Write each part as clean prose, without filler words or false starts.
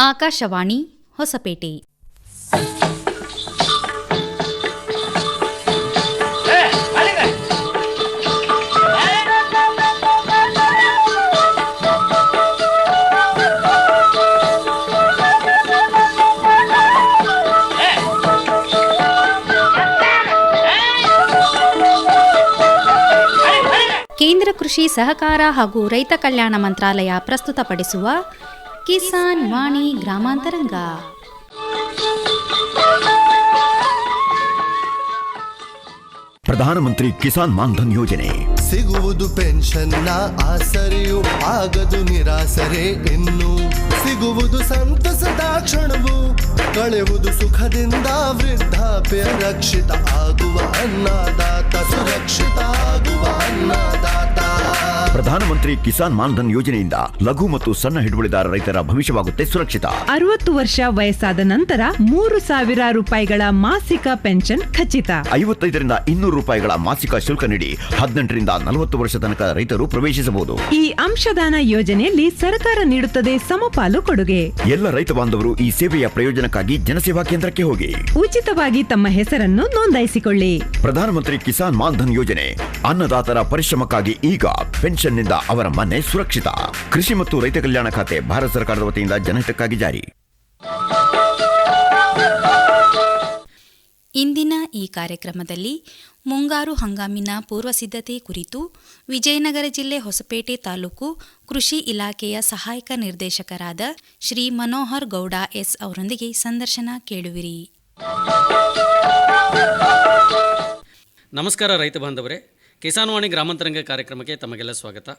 ಆಕಾಶವಾಣಿ ಹೊಸಪೇಟೆ. ಕೇಂದ್ರ ಕೃಷಿ ಸಹಕಾರ ಹಾಗೂ ರೈತ ಕಲ್ಯಾಣ ಮಂತ್ರಾಲಯ ಪ್ರಸ್ತುತಪಡಿಸುವ ಕಿಸಾನ್ ವಾಣಿ ಗ್ರಾಮಾಂತರಂಗ. ಪ್ರಧಾನಮಂತ್ರಿ ಕಿಸಾನ್ ಮಾನ್ಧನ್ ಯೋಜನೆ ಸಿಗುವುದು ಪೆನ್ಷನ್ನ ಆಸರೆಯು ಆಗದು ನಿರಾಸರೆ ಇನ್ನು ಸಿಗುವುದು ಸಂತಸದ ಕ್ಷಣವು ಕಳೆಯುವುದು ಸುಖದಿಂದ ವೃದ್ಧಾಪ್ಯ ರಕ್ಷಿತ ಆಗುವ ಅನ್ನದಾತ ಸುರಕ್ಷಿತ ಆಗುವ ಅನ್ನದಾತ. ಪ್ರಧಾನಮಂತ್ರಿ ಕಿಸಾನ್ ಮಾನ್ಧನ್ ಯೋಜನೆಯಿಂದ ಲಘು ಮತ್ತು ಸಣ್ಣ ಹಿಡುವಳಿದಾರ ರೈತರ ಭವಿಷ್ಯವಾಗುತ್ತೆ ಸುರಕ್ಷಿತ. 60 ವರ್ಷ ವಯಸ್ಸಾದ ನಂತರ 3,000 ರೂಪಾಯಿಗಳ ಮಾಸಿಕ ಪೆನ್ಷನ್ ಖಚಿತ. 55ರಿಂದ 200 ರೂಪಾಯಿಗಳ ಮಾಸಿಕ ಶುಲ್ಕ ನೀಡಿ 18ರಿಂದ 40 ವರ್ಷ ತನಕ ರೈತರು ಪ್ರವೇಶಿಸಬಹುದು. ಈ ಅಂಶದಾನ ಯೋಜನೆಯಲ್ಲಿ ಸರ್ಕಾರ ನೀಡುತ್ತದೆ ಸಮಪಾಲು ಕೊಡುಗೆ. ಎಲ್ಲ ರೈತ ಬಾಂಧವರು ಈ ಸೇವೆಯ ಪ್ರಯೋಜನಕ್ಕಾಗಿ ಜನಸೇವಾ ಕೇಂದ್ರಕ್ಕೆ ಹೋಗಿ ಉಚಿತವಾಗಿ ತಮ್ಮ ಹೆಸರನ್ನು ನೋಂದಾಯಿಸಿಕೊಳ್ಳಿ. ಪ್ರಧಾನಮಂತ್ರಿ ಕಿಸಾನ್ ಮಾನ್ಧನ್ ಯೋಜನೆ ಅನ್ನದಾತರ ಪರಿಶ್ರಮಕ್ಕಾಗಿ ಈಗ ಪೆನ್ಷನ್ನಿಂದ ಅವರ ಮನೆ ಸುರಕ್ಷಿತ. ಕೃಷಿ ಮತ್ತು ರೈತ ಕಲ್ಯಾಣ ಖಾತೆ ಭಾರತ ಸರ್ಕಾರದ ವತಿಯಿಂದ ಜನಹಿತಕ್ಕಾಗಿ ಜಾರಿ. ಇಂದಿನ ಈ ಕಾರ್ಯಕ್ರಮದಲ್ಲಿ ಮುಂಗಾರು ಹಂಗಾಮಿನ ಪೂರ್ವ ಸಿದ್ಧತೆ ಕುರಿತು ವಿಜಯನಗರ ಜಿಲ್ಲೆ ಹೊಸಪೇಟೆ ತಾಲೂಕು ಕೃಷಿ ಇಲಾಖೆಯ ಸಹಾಯಕ ನಿರ್ದೇಶಕರಾದ ಶ್ರೀ ಮನೋಹರ್ ಗೌಡ ಎಸ್ ಅವರೊಂದಿಗೆ ಸಂದರ್ಶನ ಕೇಳುವಿರಿ. ನಮಸ್ಕಾರ ರೈತ ಬಾಂಧವರೇ, ಕಿಸಾನ್ ವಾಣಿ ಗ್ರಾಮಾಂತರಂಗ ಕಾರ್ಯಕ್ರಮಕ್ಕೆ ತಮಗೆಲ್ಲ ಸ್ವಾಗತ.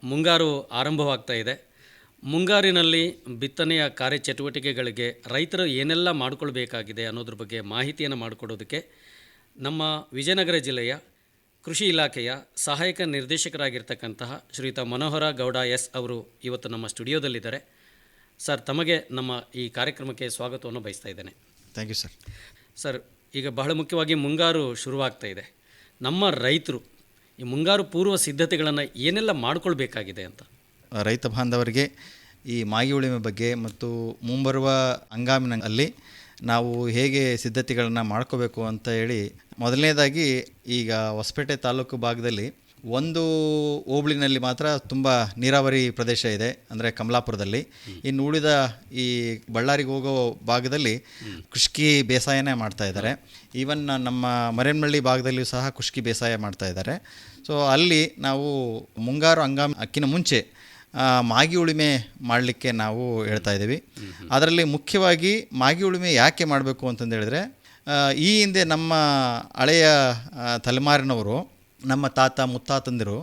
ಮುಂಗಾರು ಆರಂಭವಾಗ್ತಾ ಇದೆ. ಮುಂಗಾರಿನಲ್ಲಿ ಬಿತ್ತನೆಯ ಕಾರ್ಯಚಟುವಟಿಕೆಗಳಿಗೆ ರೈತರು ಏನೆಲ್ಲ ಮಾಡಿಕೊಳ್ಬೇಕಾಗಿದೆ ಅನ್ನೋದ್ರ ಬಗ್ಗೆ ಮಾಹಿತಿಯನ್ನು ಮಾಡಿಕೊಡೋದಕ್ಕೆ ನಮ್ಮ ವಿಜಯನಗರ ಜಿಲ್ಲೆಯ ಕೃಷಿ ಇಲಾಖೆಯ ಸಹಾಯಕ ನಿರ್ದೇಶಕರಾಗಿರ್ತಕ್ಕಂತಹ ಶ್ರೀಯುತ ಮನೋಹರ ಗೌಡ ಎಸ್ ಅವರು ಇವತ್ತು ನಮ್ಮ ಸ್ಟುಡಿಯೋದಲ್ಲಿದ್ದಾರೆ. ಸರ್, ತಮಗೆ ನಮ್ಮ ಈ ಕಾರ್ಯಕ್ರಮಕ್ಕೆ ಸ್ವಾಗತವನ್ನು ಬಯಸ್ತಾ ಇದ್ದೇನೆ. Thank you sir. ಸರ್, ಈಗ ಬಹಳ ಮುಖ್ಯವಾಗಿ ಮುಂಗಾರು ಶುರುವಾಗ್ತಾ ಇದೆ. ನಮ್ಮ ರೈತರು ಈ ಮುಂಗಾರು ಪೂರ್ವ ಸಿದ್ಧತೆಗಳನ್ನು ಏನೆಲ್ಲ ಮಾಡಿಕೊಳ್ಬೇಕಾಗಿದೆ ಅಂತ ರೈತ ಬಾಂಧವರಿಗೆ ಈ ಮಾಗಿ ಉಳಿಮೆ ಬಗ್ಗೆ ಮತ್ತು ಮುಂಬರುವ ಹಂಗಾಮಿನಲ್ಲಿ ನಾವು ಹೇಗೆ ಸಿದ್ಧತೆಗಳನ್ನು ಮಾಡ್ಕೋಬೇಕು ಅಂತ ಹೇಳಿ, ಮೊದಲನೇದಾಗಿ ಈಗ ಹೊಸಪೇಟೆ ತಾಲೂಕು ಭಾಗದಲ್ಲಿ ಒಂದು ಹೋಬಳಿನಲ್ಲಿ ಮಾತ್ರ ತುಂಬ ನೀರಾವರಿ ಪ್ರದೇಶ ಇದೆ, ಅಂದರೆ ಕಮಲಾಪುರದಲ್ಲಿ. ಇನ್ನು ಉಳಿದ ಈ ಬಳ್ಳಾರಿಗೆ ಹೋಗೋ ಭಾಗದಲ್ಲಿ ಖುಷ್ಕಿ ಬೇಸಾಯನೇ ಮಾಡ್ತಾ ಇದ್ದಾರೆ. ಈವನ್ ನಮ್ಮ ಮರೇನಹಳ್ಳಿ ಭಾಗದಲ್ಲಿಯೂ ಸಹ ಖುಷ್ಕಿ ಬೇಸಾಯ ಮಾಡ್ತಾ ಇದ್ದಾರೆ. ಸೊ ಅಲ್ಲಿ ನಾವು ಮುಂಗಾರು ಹಂಗಾಮಿ ಅಕ್ಕಿನ ಮುಂಚೆ ಮಾಗಿ ಉಳುಮೆ ಮಾಡಲಿಕ್ಕೆ ನಾವು ಹೇಳ್ತಾ ಇದ್ದೀವಿ. ಅದರಲ್ಲಿ ಮುಖ್ಯವಾಗಿ ಮಾಗಿ ಉಳುಮೆ ಯಾಕೆ ಮಾಡಬೇಕು ಅಂತಂದು ಹೇಳಿದ್ರೆ, ಈ ಹಿಂದೆ ನಮ್ಮ ಹಳೆಯ ತಲೆಮಾರಿನವರು, ನಮ್ಮ ತಾತ ಮುತ್ತಾತಂದಿರು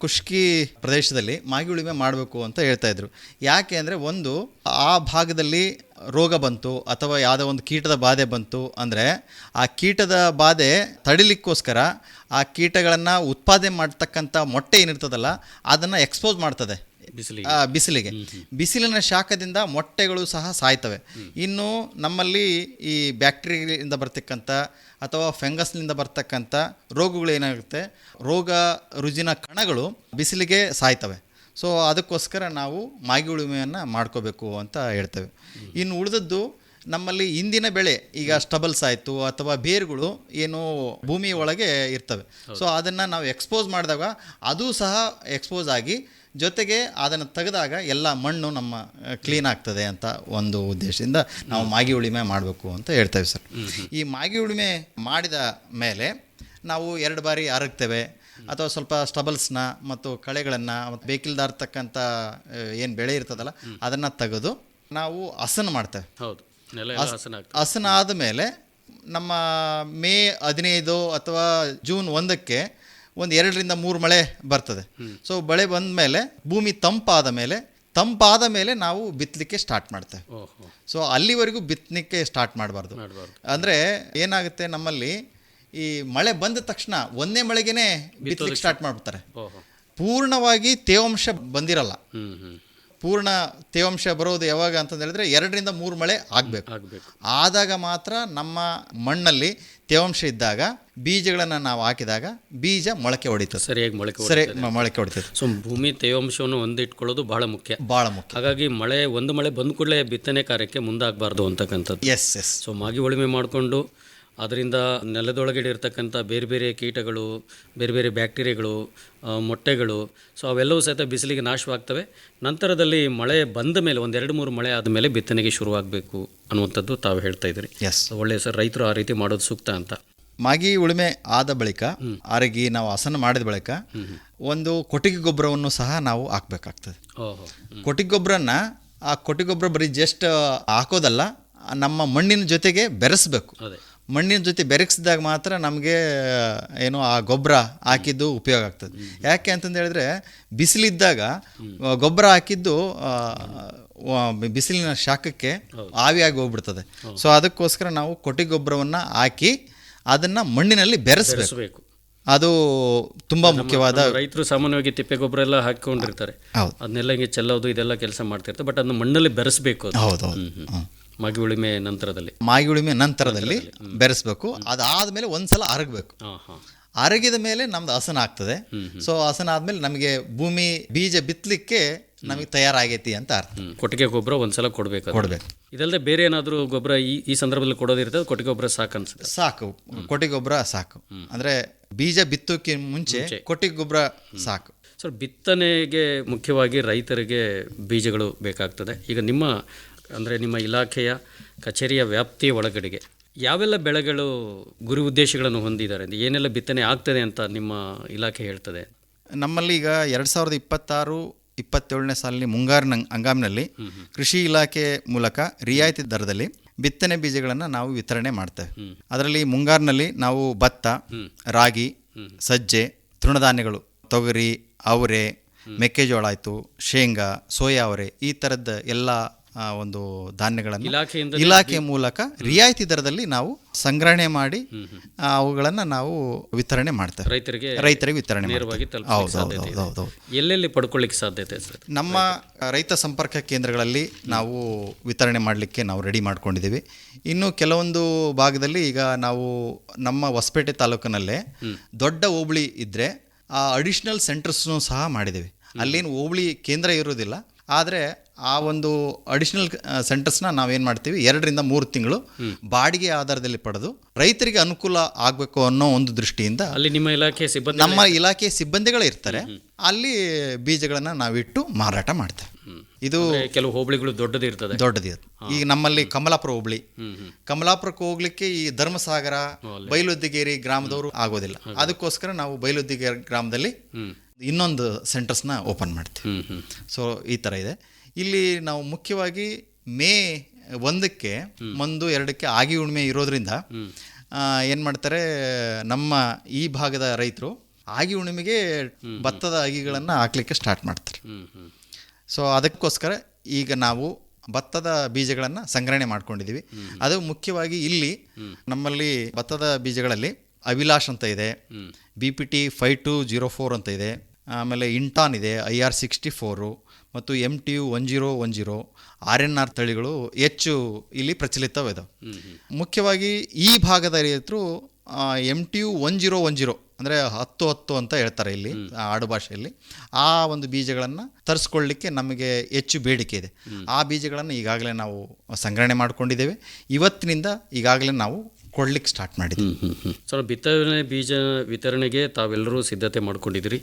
ಖುಷ್ಕಿ ಪ್ರದೇಶದಲ್ಲಿ ಮಾಗಿ ಉಳುಮೆ ಮಾಡಬೇಕು ಅಂತ ಹೇಳ್ತಾಯಿದ್ರು. ಯಾಕೆ ಅಂದರೆ, ಒಂದು ಆ ಭಾಗದಲ್ಲಿ ರೋಗ ಬಂತು ಅಥವಾ ಯಾವುದೋ ಒಂದು ಕೀಟದ ಬಾಧೆ ಬಂತು ಅಂದರೆ ಆ ಕೀಟದ ಬಾಧೆ ತಡಿಲಿಕ್ಕೋಸ್ಕರ ಆ ಕೀಟಗಳನ್ನು ಉತ್ಪಾದನೆ ಮಾಡ್ತಕ್ಕಂಥ ಮೊಟ್ಟೆ ಏನಿರ್ತದಲ್ಲ ಅದನ್ನು ಎಕ್ಸ್ಪೋಸ್ ಮಾಡ್ತದೆ ಬಿಸಿಲಿಗೆ. ಬಿಸಿಲಿನ ಶಾಖದಿಂದ ಮೊಟ್ಟೆಗಳು ಸಹ ಸಾಯ್ತವೆ. ಇನ್ನು ನಮ್ಮಲ್ಲಿ ಈ ಬ್ಯಾಕ್ಟೀರಿಯಿಂದ ಬರ್ತಕ್ಕಂಥ ಅಥವಾ ಫಂಗಸ್ನಿಂದ ಬರ್ತಕ್ಕಂಥ ರೋಗಗಳು ಏನಾಗುತ್ತೆ, ರೋಗ ರುಜಿನ ಕಣಗಳು ಬಿಸಿಲಿಗೆ ಸಾಯ್ತವೆ. ಸೊ ಅದಕ್ಕೋಸ್ಕರ ನಾವು ಮಾಗಿ ಉಳುಮೆಯನ್ನು ಮಾಡ್ಕೋಬೇಕು ಅಂತ ಹೇಳ್ತೇವೆ. ಇನ್ನು ಉಳಿದದ್ದು ನಮ್ಮಲ್ಲಿ ಇಂದಿನ ಬೆಳೆ, ಈಗ ಸ್ಟಬಲ್ಸ್ ಆಯಿತು ಅಥವಾ ಬೇರುಗಳು ಏನು ಭೂಮಿಯ ಒಳಗೆ ಇರ್ತವೆ. ಸೊ ಅದನ್ನು ನಾವು ಎಕ್ಸ್ಪೋಸ್ ಮಾಡಿದಾಗ ಅದು ಸಹ ಎಕ್ಸ್ಪೋಸ್ ಆಗಿ ಜೊತೆಗೆ ಅದನ್ನು ತೆಗೆದಾಗ ಎಲ್ಲ ಮಣ್ಣು ನಮ್ಮ ಕ್ಲೀನ್ ಆಗ್ತದೆ ಅಂತ ಒಂದು ಉದ್ದೇಶದಿಂದ ನಾವು ಮಾಗಿ ಉಳುಮೆ ಮಾಡಬೇಕು ಅಂತ ಹೇಳ್ತೇವೆ ಸರ್. ಈ ಮಾಗಿ ಉಳುಮೆ ಮಾಡಿದ ಮೇಲೆ ನಾವು 2 ಬಾರಿ ಅರಗ್ತೇವೆ ಅಥವಾ ಸ್ವಲ್ಪ ಸ್ಟಬಲ್ಸ್ನ ಮತ್ತು ಕಳೆಗಳನ್ನು ಮತ್ತು ಬೇಕಿಲ್ದಾರ್ತಕ್ಕಂಥ ಏನು ಬೆಳೆ ಇರ್ತದಲ್ಲ ಅದನ್ನು ತೆಗೆದು ನಾವು ಹಸನು ಮಾಡ್ತೇವೆ. ಹಸನ ಆದಮೇಲೆ ನಮ್ಮ ಮೇ 15 ಅಥವಾ ಜೂನ್ 1ಕ್ಕೆ ಒಂದು 2ರಿಂದ 3 ಮಳೆ ಬರ್ತದೆ. ಸೊ ಮಳೆ ಬಂದ ಮೇಲೆ ಭೂಮಿ ತಂಪಾದ ಮೇಲೆ ನಾವು ಬಿತ್ತಲಿಕ್ಕೆ ಸ್ಟಾರ್ಟ್ ಮಾಡ್ತೇವೆ. ಸೊ ಅಲ್ಲಿವರೆಗೂ ಬಿತ್ತಲಿಕ್ಕೆ ಸ್ಟಾರ್ಟ್ ಮಾಡಬಾರ್ದು. ಅಂದರೆ ಏನಾಗುತ್ತೆ, ನಮ್ಮಲ್ಲಿ ಈ ಮಳೆ ಬಂದ ತಕ್ಷಣ ಒಂದೇ ಮಳೆಗೇನೆ ಬಿತ್ತಲಿಕ್ಕೆ ಸ್ಟಾರ್ಟ್ ಮಾಡ್ಬಿಡ್ತಾರೆ. ಪೂರ್ಣವಾಗಿ ತೇವಾಂಶ ಬಂದಿರಲ್ಲ. ಪೂರ್ಣ ತೇವಾಂಶ ಬರೋದು ಯಾವಾಗ ಅಂತಂದು ಹೇಳಿದ್ರೆ 2ರಿಂದ 3 ಮಳೆ ಆಗಬೇಕು. ಆದಾಗ ಮಾತ್ರ ನಮ್ಮ ಮಣ್ಣಲ್ಲಿ ತೇವಾಂಶ ಇದ್ದಾಗ ಬೀಜಗಳನ್ನು ನಾವು ಹಾಕಿದಾಗ ಬೀಜ ಮೊಳಕೆ ಹೊಡಿತದೆ, ಸರಿಯಾಗಿ ಮೊಳಕೆ ಸರಿ ಮೊಳಕೆ ಹೊಡಿತದೆ. ಸೊ ಭೂಮಿ ತೇವಾಂಶವನ್ನು ಹೊಂದಿಟ್ಕೊಳ್ಳೋದು ಬಹಳ ಮುಖ್ಯ. ಭಾಳ ಮುಖ್ಯ. ಹಾಗಾಗಿ ಒಂದು ಮಳೆ ಬಂದ ಕೂಡಲೇ ಬಿತ್ತನೆ ಕಾರ್ಯಕ್ಕೆ ಮುಂದಾಗಬಾರ್ದು ಅಂತಕ್ಕಂಥದ್ದು. ಎಸ್. ಸೊ ಮಾಗಿ ಉಳುಮೆ ಮಾಡಿಕೊಂಡು ಅದರಿಂದ ನೆಲದೊಳಗಡೆ ಇರ್ತಕ್ಕಂಥ ಬೇರೆ ಬೇರೆ ಕೀಟಗಳು, ಬೇರೆ ಬೇರೆ ಬ್ಯಾಕ್ಟೀರಿಯಾಗಳು, ಮೊಟ್ಟೆಗಳು, ಸೊ ಅವೆಲ್ಲವೂ ಸಹಿತ ಬಿಸಿಲಿಗೆ ನಾಶವಾಗ್ತವೆ. ನಂತರದಲ್ಲಿ ಮಳೆ ಬಂದ ಮೇಲೆ 1-2-3 ಮಳೆ ಆದಮೇಲೆ ಬಿತ್ತನೆಗೆ ಶುರುವಾಗಬೇಕು ಅನ್ನುವಂಥದ್ದು ತಾವು ಹೇಳ್ತಾ ಇದ್ದೀರಿ. ಎಸ್. ಒಳ್ಳೆಯ ಸರ್, ರೈತರು ಆ ರೀತಿ ಮಾಡೋದು ಸೂಕ್ತ ಅಂತ. ಮಾಗಿ ಉಳುಮೆ ಆದ ಬಳಿಕ ಆರಗಿ ನಾವು ಹಸನ ಮಾಡಿದ ಬಳಿಕ ಒಂದು ಕೊಟ್ಟಿಗೆ ಗೊಬ್ಬರವನ್ನು ಸಹ ನಾವು ಹಾಕಬೇಕಾಗ್ತದೆ. ಓಹೋ. ಕೊಟ್ಟಿಗೆ ಗೊಬ್ಬರನ್ನ ಆ ಕೊಟ್ಟಿಗೆ ಗೊಬ್ಬರ ಬರೀ ಜಸ್ಟ್ ಹಾಕೋದಲ್ಲ, ನಮ್ಮ ಮಣ್ಣಿನ ಜೊತೆಗೆ ಬೆರೆಸಬೇಕು. ಅದೇ ಮಣ್ಣಿನ ಜೊತೆ ಬೆರೆಸಿದಾಗ ಮಾತ್ರ ನಮಗೆ ಏನು ಆ ಗೊಬ್ಬರ ಹಾಕಿದ್ದು ಉಪಯೋಗ ಆಗ್ತದೆ. ಯಾಕೆ ಅಂತಂದು ಹೇಳಿದ್ರೆ ಬಿಸಿಲಿದ್ದಾಗ ಗೊಬ್ಬರ ಹಾಕಿದ್ದು ಬಿಸಿಲಿನ ಶಾಖಕ್ಕೆ ಆವಿಯಾಗಿ ಹೋಗ್ಬಿಡ್ತದೆ. ಸೊ ಅದಕ್ಕೋಸ್ಕರ ನಾವು ಕೊಟ್ಟಿಗೆ ಗೊಬ್ಬರವನ್ನು ಹಾಕಿ ಅದನ್ನು ಮಣ್ಣಿನಲ್ಲಿ ಬೆರೆಸಬೇಕು. ಅದು ತುಂಬ ಮುಖ್ಯವಾದ. ರೈತರು ಸಾಮಾನ್ಯವಾಗಿ ತಿಪ್ಪೆ ಗೊಬ್ಬರ ಎಲ್ಲ ಹಾಕಿಕೊಂಡಿರ್ತಾರೆ, ಅದನ್ನೆಲ್ಲ ಹಿಂಗೆ ಚೆಲ್ಲೋದು ಇದೆಲ್ಲ ಕೆಲಸ ಮಾಡ್ತಿರ್ತಾರೆ. ಬಟ್ ಅದನ್ನ ಮಣ್ಣಲ್ಲಿ ಬೆರೆಸಬೇಕು. ಹೌದು. ಮಾಗಿ ಉಳುಮೆ ನಂತರದಲ್ಲಿ ಬೆರೆಸಬೇಕು. ಅದಾದಮೇಲೆ ಒಂದ್ಸಲ ಅರಗಬೇಕು. ಅರಗಿದ ಮೇಲೆ ನಮ್ದು ಹಸನ ಆಗ್ತದೆ. ಸೊ ಹಸನ ಆದಮೇಲೆ ನಮಗೆ ಭೂಮಿ ಬೀಜ ಬಿತ್ತಲಿಕ್ಕೆ ನಮಗೆ ತಯಾರಾಗೈತಿ ಅಂತ ಅರ್ಥ. ಕೊಟ್ಟಿಗೆ ಗೊಬ್ಬರ ಒಂದ್ಸಲ ಕೊಡಬೇಕು. ಇದಲ್ಲದೆ ಬೇರೆ ಏನಾದರೂ ಗೊಬ್ಬರ ಈ ಸಂದರ್ಭದಲ್ಲಿ ಕೊಡೋದಿರ್ತದೆ? ಕೊಟ್ಟಿಗೆ ಗೊಬ್ಬರ ಸಾಕು ಅನ್ಸುತ್ತೆ. ಸಾಕು, ಕೊಟ್ಟಿಗೆ ಗೊಬ್ಬರ ಸಾಕು. ಅಂದರೆ ಬೀಜ ಬಿತ್ತೋಕೆ ಮುಂಚೆ ಕೊಟ್ಟಿಗೆ ಗೊಬ್ಬರ ಸಾಕು. ಸರ್, ಬಿತ್ತನೆಗೆ ಮುಖ್ಯವಾಗಿ ರೈತರಿಗೆ ಬೀಜಗಳು ಬೇಕಾಗ್ತದೆ. ಈಗ ನಿಮ್ಮ ಇಲಾಖೆಯ ಕಚೇರಿಯ ವ್ಯಾಪ್ತಿಯ ಒಳಗಡೆಗೆ ಯಾವೆಲ್ಲ ಬೆಳೆಗಳು ಗುರಿ ಉದ್ದೇಶಗಳನ್ನು ಹೊಂದಿದ್ದಾರೆ, ಏನೆಲ್ಲ ಬಿತ್ತನೆ ಆಗ್ತದೆ ಅಂತ ನಿಮ್ಮ ಇಲಾಖೆ ಹೇಳ್ತದೆ? ನಮ್ಮಲ್ಲಿ ಈಗ 2026-27ನೇ ಸಾಲಿನ ಮುಂಗಾರಿನ ಹಂಗಾಮಿನಲ್ಲಿ ಕೃಷಿ ಇಲಾಖೆ ಮೂಲಕ ರಿಯಾಯಿತಿ ದರದಲ್ಲಿ ಬಿತ್ತನೆ ಬೀಜಗಳನ್ನು ನಾವು ವಿತರಣೆ ಮಾಡ್ತೇವೆ. ಅದರಲ್ಲಿ ಮುಂಗಾರಿನಲ್ಲಿ ನಾವು ಭತ್ತ, ರಾಗಿ, ಸಜ್ಜೆ, ತೃಣಧಾನ್ಯಗಳು, ತೊಗರಿ, ಅವರೆ, ಮೆಕ್ಕೆಜೋಳ ಆಯಿತು, ಶೇಂಗಾ, ಸೋಯಾ ಅವರೆ, ಈ ಥರದ ಎಲ್ಲ ಒಂದು ಧಾನ್ಯಗಳನ್ನು ಇಲಾಖೆ ಮೂಲಕ ರಿಯಾಯಿತಿ ದರದಲ್ಲಿ ನಾವು ಸಂಗ್ರಹಣೆ ಮಾಡಿ ಅವುಗಳನ್ನು ನಾವು ವಿತರಣೆ ಮಾಡ್ತೇವೆ. ರೈತರಿಗೆ ವಿತರಣೆ ಮಾಡ್ತೇವೆ. ಎಲ್ಲೆಲ್ಲಿ ಪಡ್ಕೊಳ್ಳಿಕ್ಕೆ ಸಾಧ್ಯತೆ ಸರ್? ನಮ್ಮ ರೈತ ಸಂಪರ್ಕ ಕೇಂದ್ರಗಳಲ್ಲಿ ನಾವು ವಿತರಣೆ ಮಾಡಲಿಕ್ಕೆ ನಾವು ರೆಡಿ ಮಾಡ್ಕೊಂಡಿದ್ದೀವಿ. ಇನ್ನು ಕೆಲವೊಂದು ಭಾಗದಲ್ಲಿ ಈಗ ನಾವು ನಮ್ಮ ಹೊಸಪೇಟೆ ತಾಲೂಕಿನಲ್ಲೇ ದೊಡ್ಡ ಹೋಬಳಿ ಇದ್ದರೆ ಆ ಅಡಿಷ್ನಲ್ ಸೆಂಟರ್ಸ್ನೂ ಸಹ ಮಾಡಿದ್ದೀವಿ. ಅಲ್ಲೇನು ಹೋಬಳಿ ಕೇಂದ್ರ ಇರೋದಿಲ್ಲ, ಆದರೆ ಆ ಒಂದು ಅಡಿಷನಲ್ ಸೆಂಟರ್ಸ್ನ ನಾವೇನು ಮಾಡ್ತೀವಿ, 2-3 ತಿಂಗಳು ಬಾಡಿಗೆ ಆಧಾರದಲ್ಲಿ ಪಡೆದು ರೈತರಿಗೆ ಅನುಕೂಲ ಆಗಬೇಕು ಅನ್ನೋ ಒಂದು ದೃಷ್ಟಿಯಿಂದ ಅಲ್ಲಿ ನಮ್ಮ ಇಲಾಖೆ ಸಿಬ್ಬಂದಿಗಳು ಇರ್ತಾರೆ. ಅಲ್ಲಿ ಬೀಜಗಳನ್ನು ನಾವಿಟ್ಟು ಮಾರಾಟ ಮಾಡ್ತೇವೆ. ಇದು ಕೆಲವು ಹೋಬಳಿಗಳು ದೊಡ್ಡದಿರ್ತದೆ. ಈಗ ನಮ್ಮಲ್ಲಿ ಕಮಲಾಪುರ ಹೋಬಳಿ, ಕಮಲಾಪುರಕ್ಕೆ ಹೋಗ್ಲಿಕ್ಕೆ ಈ ಧರ್ಮಸಾಗರ, ಬೈಲುದ್ದಿಗೇರಿ ಗ್ರಾಮದವರು ಆಗೋದಿಲ್ಲ. ಅದಕ್ಕೋಸ್ಕರ ನಾವು ಬೈಲುದ್ದಿಗೇರಿ ಗ್ರಾಮದಲ್ಲಿ ಇನ್ನೊಂದು ಸೆಂಟರ್ಸ್ನ ಓಪನ್ ಮಾಡ್ತೀವಿ. ಸೊ ಈ ಥರ ಇದೆ. ಇಲ್ಲಿ ನಾವು ಮುಖ್ಯವಾಗಿ ಮೇ 1ಕ್ಕೆ 1-2ಕ್ಕೆ ಆಗಿ ಹುಣ್ಣಿಮೆ ಇರೋದ್ರಿಂದ ಏನು ಮಾಡ್ತಾರೆ, ನಮ್ಮ ಈ ಭಾಗದ ರೈತರು ಆಗಿ ಹುಣ್ಣಿಮೆಗೆ ಭತ್ತದ ಅಗಿಗಳನ್ನು ಹಾಕ್ಲಿಕ್ಕೆ ಸ್ಟಾರ್ಟ್ ಮಾಡ್ತಾರೆ. ಸೊ ಅದಕ್ಕೋಸ್ಕರ ಈಗ ನಾವು ಭತ್ತದ ಬೀಜಗಳನ್ನು ಸಂಗ್ರಹಣೆ ಮಾಡ್ಕೊಂಡಿದ್ದೀವಿ. ಅದು ಮುಖ್ಯವಾಗಿ ಇಲ್ಲಿ ನಮ್ಮಲ್ಲಿ ಭತ್ತದ ಬೀಜಗಳಲ್ಲಿ ಅಭಿಲಾಷ್ ಅಂತ ಇದೆ, BPT 5204 ಅಂತ ಇದೆ, ಆಮೇಲೆ ಇಂಟಾನ್ ಇದೆ, IR64 ಮತ್ತು MTU 1010, RNR ತಳಿಗಳು ಹೆಚ್ಚು ಇಲ್ಲಿ ಪ್ರಚಲಿತವಿದೆ. ಮುಖ್ಯವಾಗಿ ಈ ಭಾಗದ ರೈತರು MTU 1010 ಅಂದರೆ 10-10 ಅಂತ ಹೇಳ್ತಾರೆ ಇಲ್ಲಿ ಆಡು ಭಾಷೆಯಲ್ಲಿ. ಆ ಒಂದು ಬೀಜಗಳನ್ನು ತರಿಸ್ಕೊಳ್ಳಿಕ್ಕೆ ನಮಗೆ ಹೆಚ್ಚು ಬೇಡಿಕೆ ಇದೆ. ಆ ಬೀಜಗಳನ್ನು ಈಗಾಗಲೇ ನಾವು ಸಂಗ್ರಹಣೆ ಮಾಡಿಕೊಂಡಿದ್ದೇವೆ. ಇವತ್ತಿನಿಂದ ಈಗಾಗಲೇ ನಾವು ಕೊಡ್ಲಿಕ್ಕೆ ಸ್ಟಾರ್ಟ್ ಮಾಡಿದ್ವಿ. ಸರ್, ಬಿತ್ತನೆ ಬೀಜ ವಿತರಣೆಗೆ ತಾವೆಲ್ಲರೂ ಸಿದ್ಧತೆ ಮಾಡ್ಕೊಂಡಿದ್ದೀರಿ.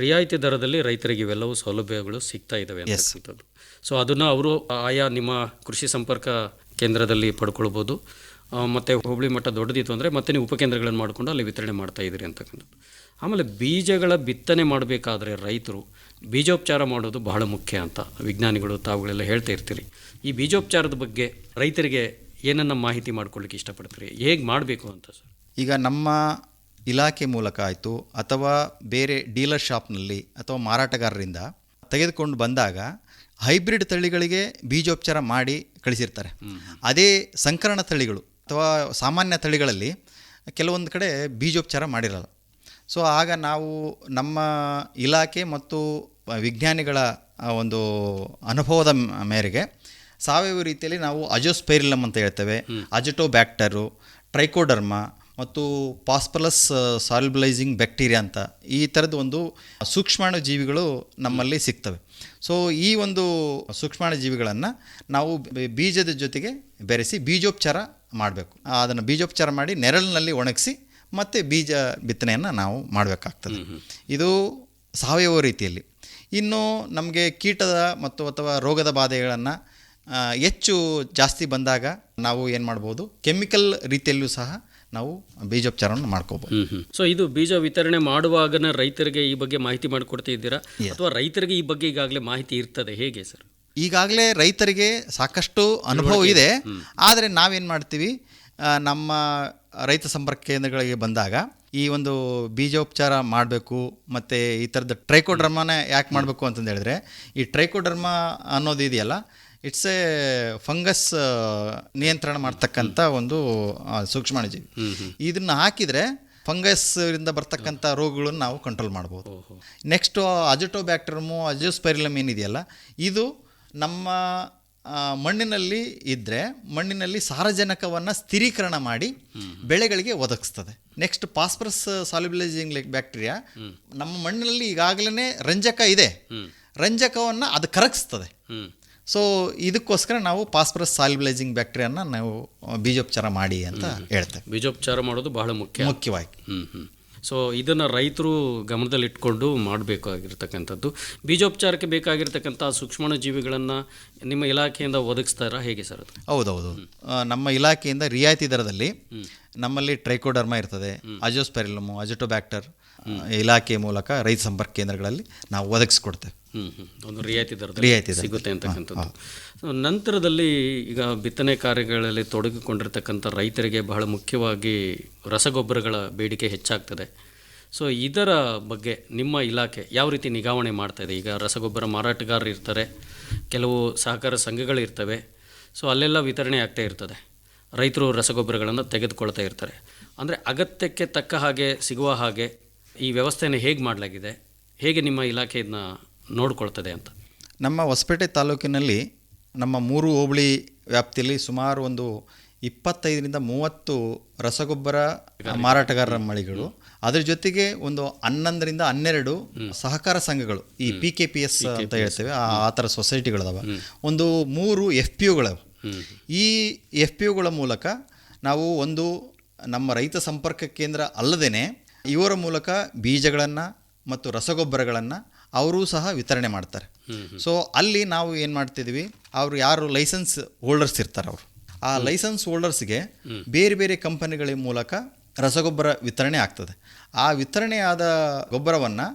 ರಿಯಾಯಿತಿ ದರದಲ್ಲಿ ರೈತರಿಗೆ ಇವೆಲ್ಲವೂ ಸೌಲಭ್ಯಗಳು ಸಿಗ್ತಾ ಇದ್ದಾವೆ ಅಂತಕ್ಕಂಥದ್ದು. ಸೊ ಅದನ್ನು ಅವರು ಆಯಾ ನಿಮ್ಮ ಕೃಷಿ ಸಂಪರ್ಕ ಕೇಂದ್ರದಲ್ಲಿ ಪಡ್ಕೊಳ್ಬೋದು. ಮತ್ತು ಹೋಬಳಿ ಮಟ್ಟ ದೊಡ್ಡದಿತ್ತು ಅಂದರೆ ಮತ್ತೆ ನೀವು ಉಪಕೇಂದ್ರಗಳನ್ನು ಮಾಡಿಕೊಂಡು ಅಲ್ಲಿ ವಿತರಣೆ ಮಾಡ್ತಾ ಇದ್ದೀರಿ ಅಂತಕ್ಕಂಥದ್ದು. ಆಮೇಲೆ ಬೀಜಗಳ ಬಿತ್ತನೆ ಮಾಡಬೇಕಾದ್ರೆ ರೈತರು ಬೀಜೋಪಚಾರ ಮಾಡೋದು ಬಹಳ ಮುಖ್ಯ ಅಂತ ವಿಜ್ಞಾನಿಗಳು ತಾವುಗಳೆಲ್ಲ ಹೇಳ್ತಾ ಇರ್ತೀರಿ. ಈ ಬೀಜೋಪಚಾರದ ಬಗ್ಗೆ ರೈತರಿಗೆ ಏನನ್ನ ಮಾಹಿತಿ ಮಾಡ್ಕೊಳ್ಳಿಕ್ಕೆ ಇಷ್ಟಪಡ್ತೀರಿ, ಹೇಗೆ ಮಾಡಬೇಕು ಅಂತ ಸರ್? ಈಗ ನಮ್ಮ ಇಲಾಖೆ ಮೂಲಕ ಆಯಿತು ಅಥವಾ ಬೇರೆ ಡೀಲರ್ ಶಾಪ್ನಲ್ಲಿ ಅಥವಾ ಮಾರಾಟಗಾರರಿಂದ ತೆಗೆದುಕೊಂಡು ಬಂದಾಗ ಹೈಬ್ರಿಡ್ ತಳಿಗಳಿಗೆ ಬೀಜೋಪಚಾರ ಮಾಡಿ ಕಳಿಸಿರ್ತಾರೆ. ಅದೇ ಸಂಕರಣ ತಳಿಗಳು ಅಥವಾ ಸಾಮಾನ್ಯ ತಳಿಗಳಲ್ಲಿ ಕೆಲವೊಂದು ಕಡೆ ಬೀಜೋಪಚಾರ ಮಾಡಿರಲ್ಲ. ಸೊ ಆಗ ನಾವು ನಮ್ಮ ಇಲಾಖೆ ಮತ್ತು ವಿಜ್ಞಾನಿಗಳ ಒಂದು ಅನುಭವದ ಮೇರೆಗೆ ಸಾವಯವ ರೀತಿಯಲ್ಲಿ ನಾವು ಅಜೋಸ್ಪೈರಿಲಮ್ ಅಂತ ಹೇಳ್ತೇವೆ, ಅಜಟೋಬ್ಯಾಕ್ಟರು, ಟ್ರೈಕೋಡರ್ಮಾ ಮತ್ತು ಫಾಸ್ಫರಸ್ ಸಾಲ್ಯುಬಲೈಸಿಂಗ್ ಬ್ಯಾಕ್ಟೀರಿಯಾ ಅಂತ ಈ ಥರದ ಒಂದು ಸೂಕ್ಷ್ಮಾಣು ಜೀವಿಗಳು ನಮ್ಮಲ್ಲಿ ಸಿಗ್ತವೆ. ಸೊ ಈ ಒಂದು ಸೂಕ್ಷ್ಮಾಣು ಜೀವಿಗಳನ್ನು ನಾವು ಬೀಜದ ಜೊತೆಗೆ ಬೆರೆಸಿ ಬೀಜೋಪಚಾರ ಮಾಡಬೇಕು. ಅದನ್ನು ಬೀಜೋಪಚಾರ ಮಾಡಿ ನೆರಳಿನಲ್ಲಿ ಒಣಗಿಸಿ ಮತ್ತು ಬೀಜ ಬಿತ್ತನೆಯನ್ನು ನಾವು ಮಾಡಬೇಕಾಗ್ತದೆ. ಇದು ಸಾವಯವ ರೀತಿಯಲ್ಲಿ. ಇನ್ನು ನಮಗೆ ಕೀಟದ ಮತ್ತು ಅಥವಾ ರೋಗದ ಬಾಧೆಗಳನ್ನು ಹೆಚ್ಚು ಜಾಸ್ತಿ ಬಂದಾಗ ನಾವು ಏನು ಮಾಡ್ಬೋದು, ಕೆಮಿಕಲ್ ರೀತಿಯಲ್ಲೂ ಸಹ ನಾವು ಬೀಜೋಪಚಾರವನ್ನು ಮಾಡ್ಕೋಬೋದು. ಸೊ ಇದು ಬೀಜ ವಿತರಣೆ ಮಾಡುವಾಗನೇ ರೈತರಿಗೆ ಈ ಬಗ್ಗೆ ಮಾಹಿತಿ ಮಾಡಿಕೊಡ್ತಿದ್ದೀರಾ ಅಥವಾ ರೈತರಿಗೆ ಈ ಬಗ್ಗೆ ಈಗಾಗಲೇ ಮಾಹಿತಿ ಇರ್ತದೆ, ಹೇಗೆ ಸರ್? ಈಗಾಗಲೇ ರೈತರಿಗೆ ಸಾಕಷ್ಟು ಅನುಭವ ಇದೆ. ಆದರೆ ನಾವೇನು ಮಾಡ್ತೀವಿ, ನಮ್ಮ ರೈತ ಸಂಪರ್ಕ ಕೇಂದ್ರಗಳಿಗೆ ಬಂದಾಗ ಈ ಒಂದು ಬೀಜೋಪಚಾರ ಮಾಡಬೇಕು ಮತ್ತು ಈ ಥರದ ಟ್ರೈಕೋಡರ್ಮಾನ ಯಾಕೆ ಮಾಡಬೇಕು ಅಂತಂದು ಹೇಳಿದ್ರೆ, ಈ ಟ್ರೈಕೋಡರ್ಮಾ ಅನ್ನೋದು ಇದೆಯಲ್ಲ, ಇಟ್ಸ್ ಎ ಫಂಗಸ್ ನಿಯಂತ್ರಣ ಮಾಡ್ತಕ್ಕಂಥ ಒಂದು ಸೂಕ್ಷ್ಮಾಣುಜೀವಿ. ಇದನ್ನು ಹಾಕಿದರೆ ಫಂಗಸ್ರಿಂದ ಬರ್ತಕ್ಕಂಥ ರೋಗಗಳನ್ನು ನಾವು ಕಂಟ್ರೋಲ್ ಮಾಡ್ಬೋದು. ನೆಕ್ಸ್ಟು ಅಜಿಟೋಬ್ಯಾಕ್ಟರ್ಮು ಅಜಿಯೋಸ್ಪೈರಿಲಮ್ ಏನಿದೆಯಲ್ಲ, ಇದು ನಮ್ಮ ಮಣ್ಣಿನಲ್ಲಿ ಇದ್ದರೆ ಮಣ್ಣಿನಲ್ಲಿ ಸಾರಜನಕವನ್ನು ಸ್ಥಿರೀಕರಣ ಮಾಡಿ ಬೆಳೆಗಳಿಗೆ ಒದಗಿಸ್ತದೆ. ನೆಕ್ಸ್ಟ್ ಫಾಸ್ಫರಸ್ ಸಾಲ್ಯುಬಲೈಸಿಂಗ್ ಬ್ಯಾಕ್ಟೀರಿಯಾ ನಮ್ಮ ಮಣ್ಣಿನಲ್ಲಿ ಈಗಾಗಲೇ ರಂಜಕ ಇದೆ, ರಂಜಕವನ್ನು ಅದು ಕರಗಿಸ್ತದೆ. ಸೊ ಇದಕ್ಕೋಸ್ಕರ ನಾವು ಫಾಸ್ಫರಸ್ ಸಾಲ್ಯುಬಲೈಸಿಂಗ್ ಬ್ಯಾಕ್ಟೀರಿಯಾನ ನಾವು ಬೀಜೋಪಚಾರ ಮಾಡಿ ಅಂತ ಹೇಳ್ತೇವೆ. ಬೀಜೋಪಚಾರ ಮಾಡೋದು ಬಹಳ ಮುಖ್ಯವಾಗಿ. ಸೊ ಇದನ್ನು ರೈತರು ಗಮನದಲ್ಲಿಟ್ಕೊಂಡು ಮಾಡಬೇಕಾಗಿರ್ತಕ್ಕಂಥದ್ದು. ಬೀಜೋಪಚಾರಕ್ಕೆ ಬೇಕಾಗಿರ್ತಕ್ಕಂಥ ಸೂಕ್ಷ್ಮಾಣು ಜೀವಿಗಳನ್ನು ನಿಮ್ಮ ಇಲಾಖೆಯಿಂದ ಒದಗಿಸ್ತಾರಾ, ಹೇಗೆ ಸರ್ ಅದು? ಹೌದೌದು, ನಮ್ಮ ಇಲಾಖೆಯಿಂದ ರಿಯಾಯಿತಿ ದರದಲ್ಲಿ ನಮ್ಮಲ್ಲಿ ಟ್ರೈಕೋಡರ್ಮಾ ಇರ್ತದೆ, ಅಜಿಯೋಸ್ಪೈರಿಲಮು, ಅಜಿಟೋಬ್ಯಾಕ್ಟರ್ ಇಲಾಖೆ ಮೂಲಕ ರೈತ ಸಂಪರ್ಕ ಕೇಂದ್ರಗಳಲ್ಲಿ ನಾವು ಒದಗಿಸ್ಕೊಡ್ತೇವೆ. ಒಂದು ರಿಯಾಯಿತಿ ದರದಲ್ಲಿ ಸಿಗುತ್ತೆ ಅಂತಕ್ಕಂಥದ್ದು. ನಂತರದಲ್ಲಿ ಈಗ ಬಿತ್ತನೆ ಕಾರ್ಯಗಳಲ್ಲಿ ತೊಡಗಿಕೊಂಡಿರ್ತಕ್ಕಂಥ ರೈತರಿಗೆ ಬಹಳ ಮುಖ್ಯವಾಗಿ ರಸಗೊಬ್ಬರಗಳ ಬೇಡಿಕೆ ಹೆಚ್ಚಾಗ್ತದೆ. ಸೊ ಇದರ ಬಗ್ಗೆ ನಿಮ್ಮ ಇಲಾಖೆ ಯಾವ ರೀತಿ ನಿಗಾವಣೆ ಮಾಡ್ತಾಯಿದೆ? ಈಗ ರಸಗೊಬ್ಬರ ಮಾರಾಟಗಾರರು ಇರ್ತಾರೆ, ಕೆಲವು ಸಹಕಾರ ಸಂಘಗಳು ಇರ್ತವೆ. ಸೊ ಅಲ್ಲೆಲ್ಲ ವಿತರಣೆ ಆಗ್ತಾ ಇರ್ತದೆ, ರೈತರು ರಸಗೊಬ್ಬರಗಳನ್ನು ತೆಗೆದುಕೊಳ್ತಾ ಇರ್ತಾರೆ. ಅಂದರೆ ಅಗತ್ಯಕ್ಕೆ ತಕ್ಕ ಹಾಗೆ ಸಿಗುವ ಹಾಗೆ ಈ ವ್ಯವಸ್ಥೆಯನ್ನು ಹೇಗೆ ಮಾಡಲಾಗಿದೆ, ಹೇಗೆ ನಿಮ್ಮ ಇಲಾಖೆ ಇದನ್ನ ನೋಡ್ಕೊಳ್ತದೆ ಅಂತ? ನಮ್ಮ ಹೊಸಪೇಟೆ ತಾಲೂಕಿನಲ್ಲಿ ನಮ್ಮ 3 ಹೋಬಳಿ ವ್ಯಾಪ್ತಿಯಲ್ಲಿ ಸುಮಾರು ಒಂದು 25-30 ರಸಗೊಬ್ಬರ ಮಾರಾಟಗಾರರ ಮಳಿಗಳು, ಅದರ ಜೊತೆಗೆ ಒಂದು 11-12 ಸಹಕಾರ ಸಂಘಗಳು, ಈ PKPS ಅಂತ ಹೇಳ್ತೇವೆ, ಆ ಥರ ಸೊಸೈಟಿಗಳದಾವ. ಒಂದು 3 FPOಗಳವ. ಈ FPOಗಳ ಮೂಲಕ ನಾವು ಒಂದು ನಮ್ಮ ರೈತ ಸಂಪರ್ಕ ಕೇಂದ್ರ ಅಲ್ಲದೇ ಇವರ ಮೂಲಕ ಬೀಜಗಳನ್ನು ಮತ್ತು ರಸಗೊಬ್ಬರಗಳನ್ನು ಅವರೂ ಸಹ ವಿತರಣೆ ಮಾಡ್ತಾರೆ. ಸೊ ಅಲ್ಲಿ ನಾವು ಏನು ಮಾಡ್ತಿದ್ವಿ, ಅವರು ಯಾರು ಲೈಸೆನ್ಸ್ ಹೋಲ್ಡರ್ಸ್ ಇರ್ತಾರೆ, ಅವರು ಆ ಲೈಸೆನ್ಸ್ ಹೋಲ್ಡರ್ಸ್ಗೆ ಬೇರೆ ಬೇರೆ ಕಂಪನಿಗಳ ಮೂಲಕ ರಸಗೊಬ್ಬರ ವಿತರಣೆ ಆಗ್ತದೆ. ಆ ವಿತರಣೆಯಾದ ಗೊಬ್ಬರವನ್ನು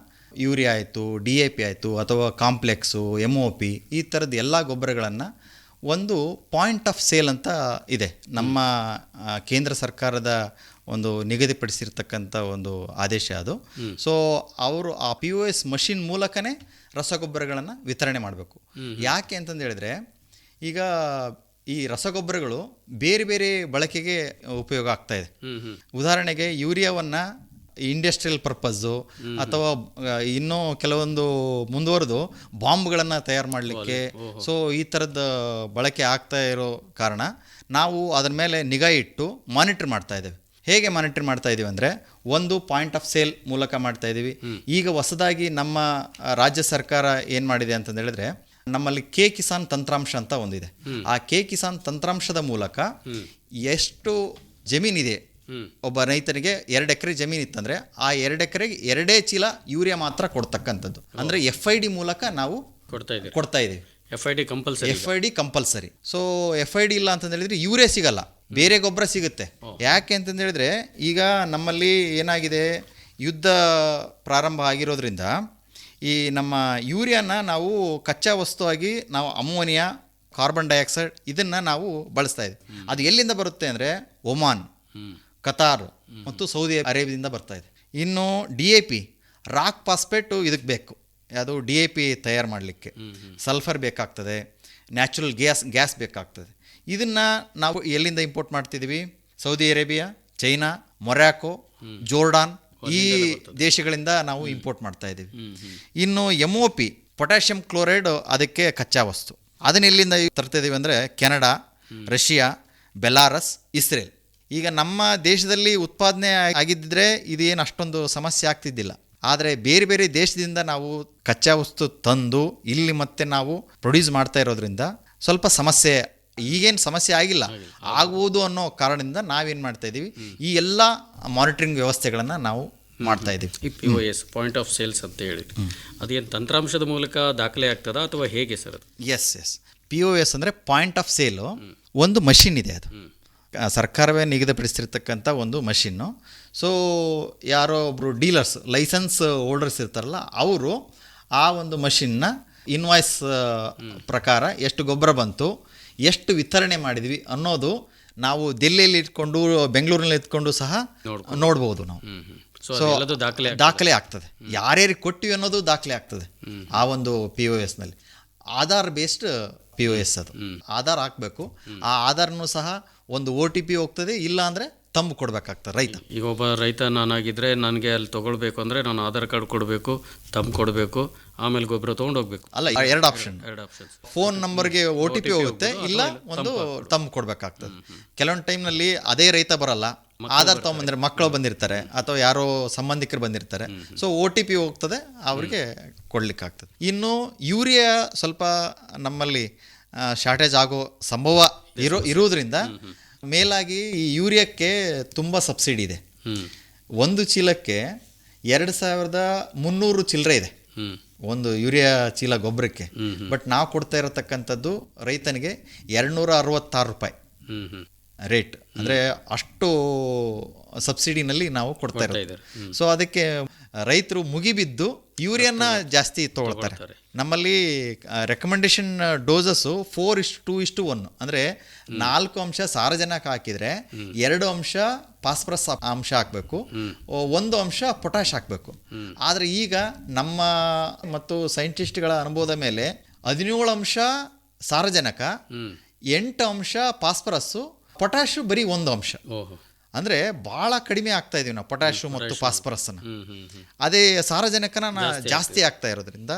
ಯೂರಿಯಾ ಆಯಿತು, DAP ಆಯಿತು, ಅಥವಾ ಕಾಂಪ್ಲೆಕ್ಸು, MOP ಈ ಥರದ್ದು ಎಲ್ಲ ಗೊಬ್ಬರಗಳನ್ನು ಒಂದು ಪಾಯಿಂಟ್ ಆಫ್ ಸೇಲ್ ಅಂತ ಇದೆ, ನಮ್ಮ ಕೇಂದ್ರ ಸರ್ಕಾರದ ಒಂದು ನಿಗದಿಪಡಿಸಿರ್ತಕ್ಕಂಥ ಒಂದು ಆದೇಶ ಅದು. ಸೊ ಅವರು ಆ POS ಮಷಿನ್ ಮೂಲಕನೇ ರಸಗೊಬ್ಬರಗಳನ್ನು ವಿತರಣೆ ಮಾಡಬೇಕು. ಯಾಕೆ ಅಂತಂದು ಹೇಳಿದ್ರೆ, ಈಗ ಈ ರಸಗೊಬ್ಬರಗಳು ಬೇರೆ ಬೇರೆ ಬಳಕೆಗೆ ಉಪಯೋಗ ಆಗ್ತಾ ಇದೆ. ಉದಾಹರಣೆಗೆ ಯೂರಿಯಾವನ್ನು ಇಂಡಸ್ಟ್ರಿಯಲ್ ಪರ್ಪಸ್ಸು ಅಥವಾ ಇನ್ನೂ ಕೆಲವೊಂದು ಮುಂದುವರೆದು ಬಾಂಬ್ಗಳನ್ನು ತಯಾರು ಮಾಡಲಿಕ್ಕೆ, ಸೊ ಈ ಥರದ ಬಳಕೆ ಆಗ್ತಾ ಇರೋ ಕಾರಣ ನಾವು ಅದರ ಮೇಲೆ ನಿಗಾ ಇಟ್ಟು ಮಾನಿಟರ್ ಮಾಡ್ತಾ ಇದ್ದೇವೆ. ಹೇಗೆ ಮಾನಿಟರ್ ಮಾಡ್ತಾ ಇದ್ದೀವಿ ಅಂದರೆ, ಒಂದು ಪಾಯಿಂಟ್ ಆಫ್ ಸೇಲ್ ಮೂಲಕ ಮಾಡ್ತಾ ಇದ್ದೀವಿ. ಈಗ ಹೊಸದಾಗಿ ನಮ್ಮ ರಾಜ್ಯ ಸರ್ಕಾರ ಏನು ಮಾಡಿದೆ ಅಂತಂದು ಹೇಳಿದ್ರೆ, ನಮ್ಮಲ್ಲಿ ಕಿಸಾನ್ ತಂತ್ರಾಂಶ ಅಂತ ಒಂದಿದೆ. ಆ ಕಿಸಾನ್ ತಂತ್ರಾಂಶದ ಮೂಲಕ ಎಷ್ಟು ಜಮೀನಿದೆ, ಒಬ್ಬ ರೈತನಿಗೆ 2 ಎಕರೆ ಜಮೀನು ಇತ್ತಂದರೆ ಆ 2 ಎಕರೆಗೆ 2 ಚೀಲ ಯೂರಿಯಾ ಮಾತ್ರ ಕೊಡ್ತಕ್ಕಂಥದ್ದು. ಅಂದರೆ FID ಮೂಲಕ ನಾವು ಕೊಡ್ತಾ ಇದ್ದೀವಿ. FID compulsory. ಸೊ FID ಇಲ್ಲ ಅಂತಂದು ಹೇಳಿದ್ರೆ ಯೂರಿಯಾ ಸಿಗಲ್ಲ, ಬೇರೆ ಗೊಬ್ಬರ ಸಿಗುತ್ತೆ. ಯಾಕೆ ಅಂತಂದು ಹೇಳಿದ್ರೆ, ಈಗ ನಮ್ಮಲ್ಲಿ ಏನಾಗಿದೆ, ಯುದ್ಧ ಪ್ರಾರಂಭ ಆಗಿರೋದ್ರಿಂದ ಈ ನಮ್ಮ ಯೂರಿಯಾನ ನಾವು ಕಚ್ಚಾ ವಸ್ತುವಾಗಿ ನಾವು ಅಮೋನಿಯಾ, ಕಾರ್ಬನ್ ಡೈಆಕ್ಸೈಡ್ ಇದನ್ನು ನಾವು ಬಳಸ್ತಾ ಇದ್ದೀವಿ. ಅದು ಎಲ್ಲಿಂದ ಬರುತ್ತೆ ಅಂದರೆ ಒಮಾನ್, ಕತಾರ್ ಮತ್ತು ಸೌದಿ ಅರೇಬಿಯಾದಿಂದ ಬರ್ತಾ ಇದೆ. ಇನ್ನು DAP, ರಾಕ್ ಫಾಸ್ಫೇಟು ಇದಕ್ಕೆ ಬೇಕು, ಅದು DAP ತಯಾರು ಮಾಡಲಿಕ್ಕೆ ಸಲ್ಫರ್ ಬೇಕಾಗ್ತದೆ, ನ್ಯಾಚುರಲ್ ಗ್ಯಾಸ್ ಬೇಕಾಗ್ತದೆ. ಇದನ್ನು ನಾವು ಎಲ್ಲಿಂದ ಇಂಪೋರ್ಟ್ ಮಾಡ್ತಿದ್ದೀವಿ? Saudi Arabia, China, Morocco, Jordan ಈ ದೇಶಗಳಿಂದ ನಾವು ಇಂಪೋರ್ಟ್ ಮಾಡ್ತಾ ಇದ್ದೀವಿ. ಇನ್ನು MOP, ಪೊಟ್ಯಾಷಿಯಂ ಕ್ಲೋರೈಡ್, ಅದಕ್ಕೆ ಕಚ್ಚಾ ವಸ್ತು. ಅದನ್ನ ಎಲ್ಲಿಂದ ತರ್ತಿದ್ದೀವಿ ಅಂದರೆ ಕೆನಡಾ, ರಷ್ಯಾ, ಬೆಲಾರಸ್, ಇಸ್ರೇಲ್ ಈಗ ನಮ್ಮ ದೇಶದಲ್ಲಿ ಉತ್ಪಾದನೆ ಆಗಿದ್ದರೆ ಇದೇನು ಅಷ್ಟೊಂದು ಸಮಸ್ಯೆ ಆಗ್ತಿದ್ದಿಲ್ಲ. ಆದರೆ ಬೇರೆ ಬೇರೆ ದೇಶದಿಂದ ನಾವು ಕಚ್ಚಾ ವಸ್ತು ತಂದು ಇಲ್ಲಿ ಮತ್ತೆ ನಾವು ಪ್ರೊಡ್ಯೂಸ್ ಮಾಡ್ತಾ ಇರೋದ್ರಿಂದ ಸ್ವಲ್ಪ ಸಮಸ್ಯೆ, ಈಗೇನು ಸಮಸ್ಯೆ ಆಗಿಲ್ಲ, ಆಗುವುದು ಅನ್ನೋ ಕಾರಣದಿಂದ ನಾವೇನು ಮಾಡ್ತಾ ಇದ್ದೀವಿ, ಈ ಎಲ್ಲ ಮಾನಿಟರಿಂಗ್ ವ್ಯವಸ್ಥೆಗಳನ್ನು ನಾವು ಮಾಡ್ತಾ ಇದ್ದೀವಿ. ಈ POS ಪಾಯಿಂಟ್ ಆಫ್ ಸೇಲ್ಸ್ ಅಂತ ಹೇಳಿದ್ರಿ, ಅದೇನು ತಂತ್ರಾಂಶದ ಮೂಲಕ ದಾಖಲೆ ಆಗ್ತದಾ ಅಥವಾ ಹೇಗೆ ಸರ್ ಅದು? ಎಸ್ POS ಅಂದರೆ ಪಾಯಿಂಟ್ ಆಫ್ ಸೇಲು ಒಂದು ಮಷಿನ್ ಇದೆ. ಅದು ಸರ್ಕಾರವೇ ನಿಗದಿಪಡಿಸಿರ್ತಕ್ಕಂಥ ಒಂದು ಮಷಿನ್ನು. ಸೊ ಯಾರೋ ಒಬ್ಬರು ಡೀಲರ್ಸ್, ಲೈಸೆನ್ಸ್ ಹೋಲ್ಡರ್ಸ್ ಇರ್ತಾರಲ್ಲ, ಅವರು ಆ ಒಂದು ಮಷಿನ್ನ ಇನ್ವಾಯ್ಸ್ ಪ್ರಕಾರ ಎಷ್ಟು ಗೊಬ್ಬರ ಬಂತು, ಎಷ್ಟು ವಿತರಣೆ ಮಾಡಿದ್ವಿ ಅನ್ನೋದು ನಾವು ದಿಲ್ಲಿಯಲ್ಲಿ ಇಟ್ಕೊಂಡು ಬೆಂಗಳೂರಿನಲ್ಲಿ ಇಟ್ಕೊಂಡು ಸಹ ನೋಡ್ಬೋದು ನಾವು. ಸೊ ದಾಖಲೆ ಆಗ್ತದೆ, ಯಾರ್ಯಾರಿಗೆ ಕೊಟ್ಟಿವಿ ಅನ್ನೋದು ದಾಖಲೆ ಆಗ್ತದೆ ಆ ಒಂದು POSನಲ್ಲಿ. ಆಧಾರ್ ಬೇಸ್ಡ್ POS ಅದು. ಆಧಾರ್ ಹಾಕಬೇಕು, ಆ ಆಧಾರ್ನೂ ಸಹ ಒಂದು OTP ಹೋಗ್ತದೆ, ಇಲ್ಲ ಅಂದರೆ ತಂಬು ಕೊಡಬೇಕಾಗ್ತದೆ ರೈತ. ಈಗ ಒಬ್ಬ ರೈತ ನಾನಾಗಿದ್ದರೆ ನನಗೆ ಅಲ್ಲಿ ತೊಗೊಳ್ಬೇಕು ಅಂದರೆ ನಾನು ಆಧಾರ್ ಕಾರ್ಡ್ ಕೊಡಬೇಕು, ತಂಬು ಕೊಡಬೇಕು, ಆಮೇಲೆ ಗೊಬ್ಬರ ತೊಗೊಂಡು ಹೋಗ್ಬೇಕು. ಅಲ್ಲ, ಎರಡು ಆಪ್ಷನ್. ಫೋನ್ ನಂಬರ್ಗೆ OTP ಹೋಗುತ್ತೆ, ಇಲ್ಲ ಒಂದು ತಂಬು ಕೊಡಬೇಕಾಗ್ತದೆ. ಕೆಲವೊಂದು ಟೈಮ್ನಲ್ಲಿ ಅದೇ ರೈತ ಬರಲ್ಲ, ಆಧಾರ್ ತೊಗೊಂಬಂದಿರ್ತಾರೆ, ಮಕ್ಕಳು ಬಂದಿರ್ತಾರೆ ಅಥವಾ ಯಾರೋ ಸಂಬಂಧಿಕರು ಬಂದಿರ್ತಾರೆ. ಸೊ OTP ಹೋಗ್ತದೆ, ಅವ್ರಿಗೆ ಕೊಡ್ಲಿಕ್ಕಾಗ್ತದೆ. ಇನ್ನು ಯೂರಿಯಾ ಸ್ವಲ್ಪ ನಮ್ಮಲ್ಲಿ ಶಾರ್ಟೇಜ್ ಆಗೋ ಸಂಭವ ಇರೋದ್ರಿಂದ ಮೇಲಾಗಿ ಈ ಯೂರಿಯಾಕ್ಕೆ ತುಂಬ ಸಬ್ಸಿಡಿ ಇದೆ. ಒಂದು ಚೀಲಕ್ಕೆ 2300 ಚಿಲ್ಲರೆ ಇದೆ ಒಂದು ಯೂರಿಯಾ ಚೀಲ ಗೊಬ್ಬರಕ್ಕೆ. ಬಟ್ ನಾವು ಕೊಡ್ತಾ ಇರತಕ್ಕಂಥದ್ದು ರೈತನಿಗೆ 266 ರೂಪಾಯಿ ರೇಟ್. ಅಂದರೆ ಅಷ್ಟು ಸಬ್ಸಿಡಿನಲ್ಲಿ ನಾವು ಕೊಡ್ತಾ ಇರೋದು. ಸೊ ಅದಕ್ಕೆ ರೈತರು ಮುಗಿಬಿದ್ದು ಯೂರಿಯಾನ ಜಾಸ್ತಿ ತೊಗೊಳ್ತಾರೆ. ನಮ್ಮಲ್ಲಿ ರೆಕಮೆಂಡೇಶನ್ ಡೋಸಸ್ಸು 4:2:1, ಅಂದರೆ 4 ಅಂಶ ಸಾರಜನಕ ಹಾಕಿದರೆ 2 ಅಂಶ ಫಾಸ್ಫರಸ್ ಅಂಶ ಹಾಕಬೇಕು, 1 ಅಂಶ ಪೊಟ್ಯಾಶ್ ಹಾಕಬೇಕು. ಆದರೆ ಈಗ ನಮ್ಮ ಮತ್ತು ಸೈಂಟಿಸ್ಟ್ಗಳ ಅನುಭವದ ಮೇಲೆ 17 ಅಂಶ ಸಾರಜನಕ, 8 ಅಂಶ ಫಾಸ್ಫರಸ್ಸು, ಪೊಟ್ಯಾಶು ಬರೀ 1 ಅಂಶ. ಅಂದರೆ ಭಾಳ ಕಡಿಮೆ ಆಗ್ತಾ ಇದೀವಿ ನಾವು ಪೊಟ್ಯಾಶು ಮತ್ತು ಫಾಸ್ಫರಸ್ಸನ್ನು. ಅದೇ ಸಾರಜನಕನ ಜಾಸ್ತಿ ಆಗ್ತಾ ಇರೋದ್ರಿಂದ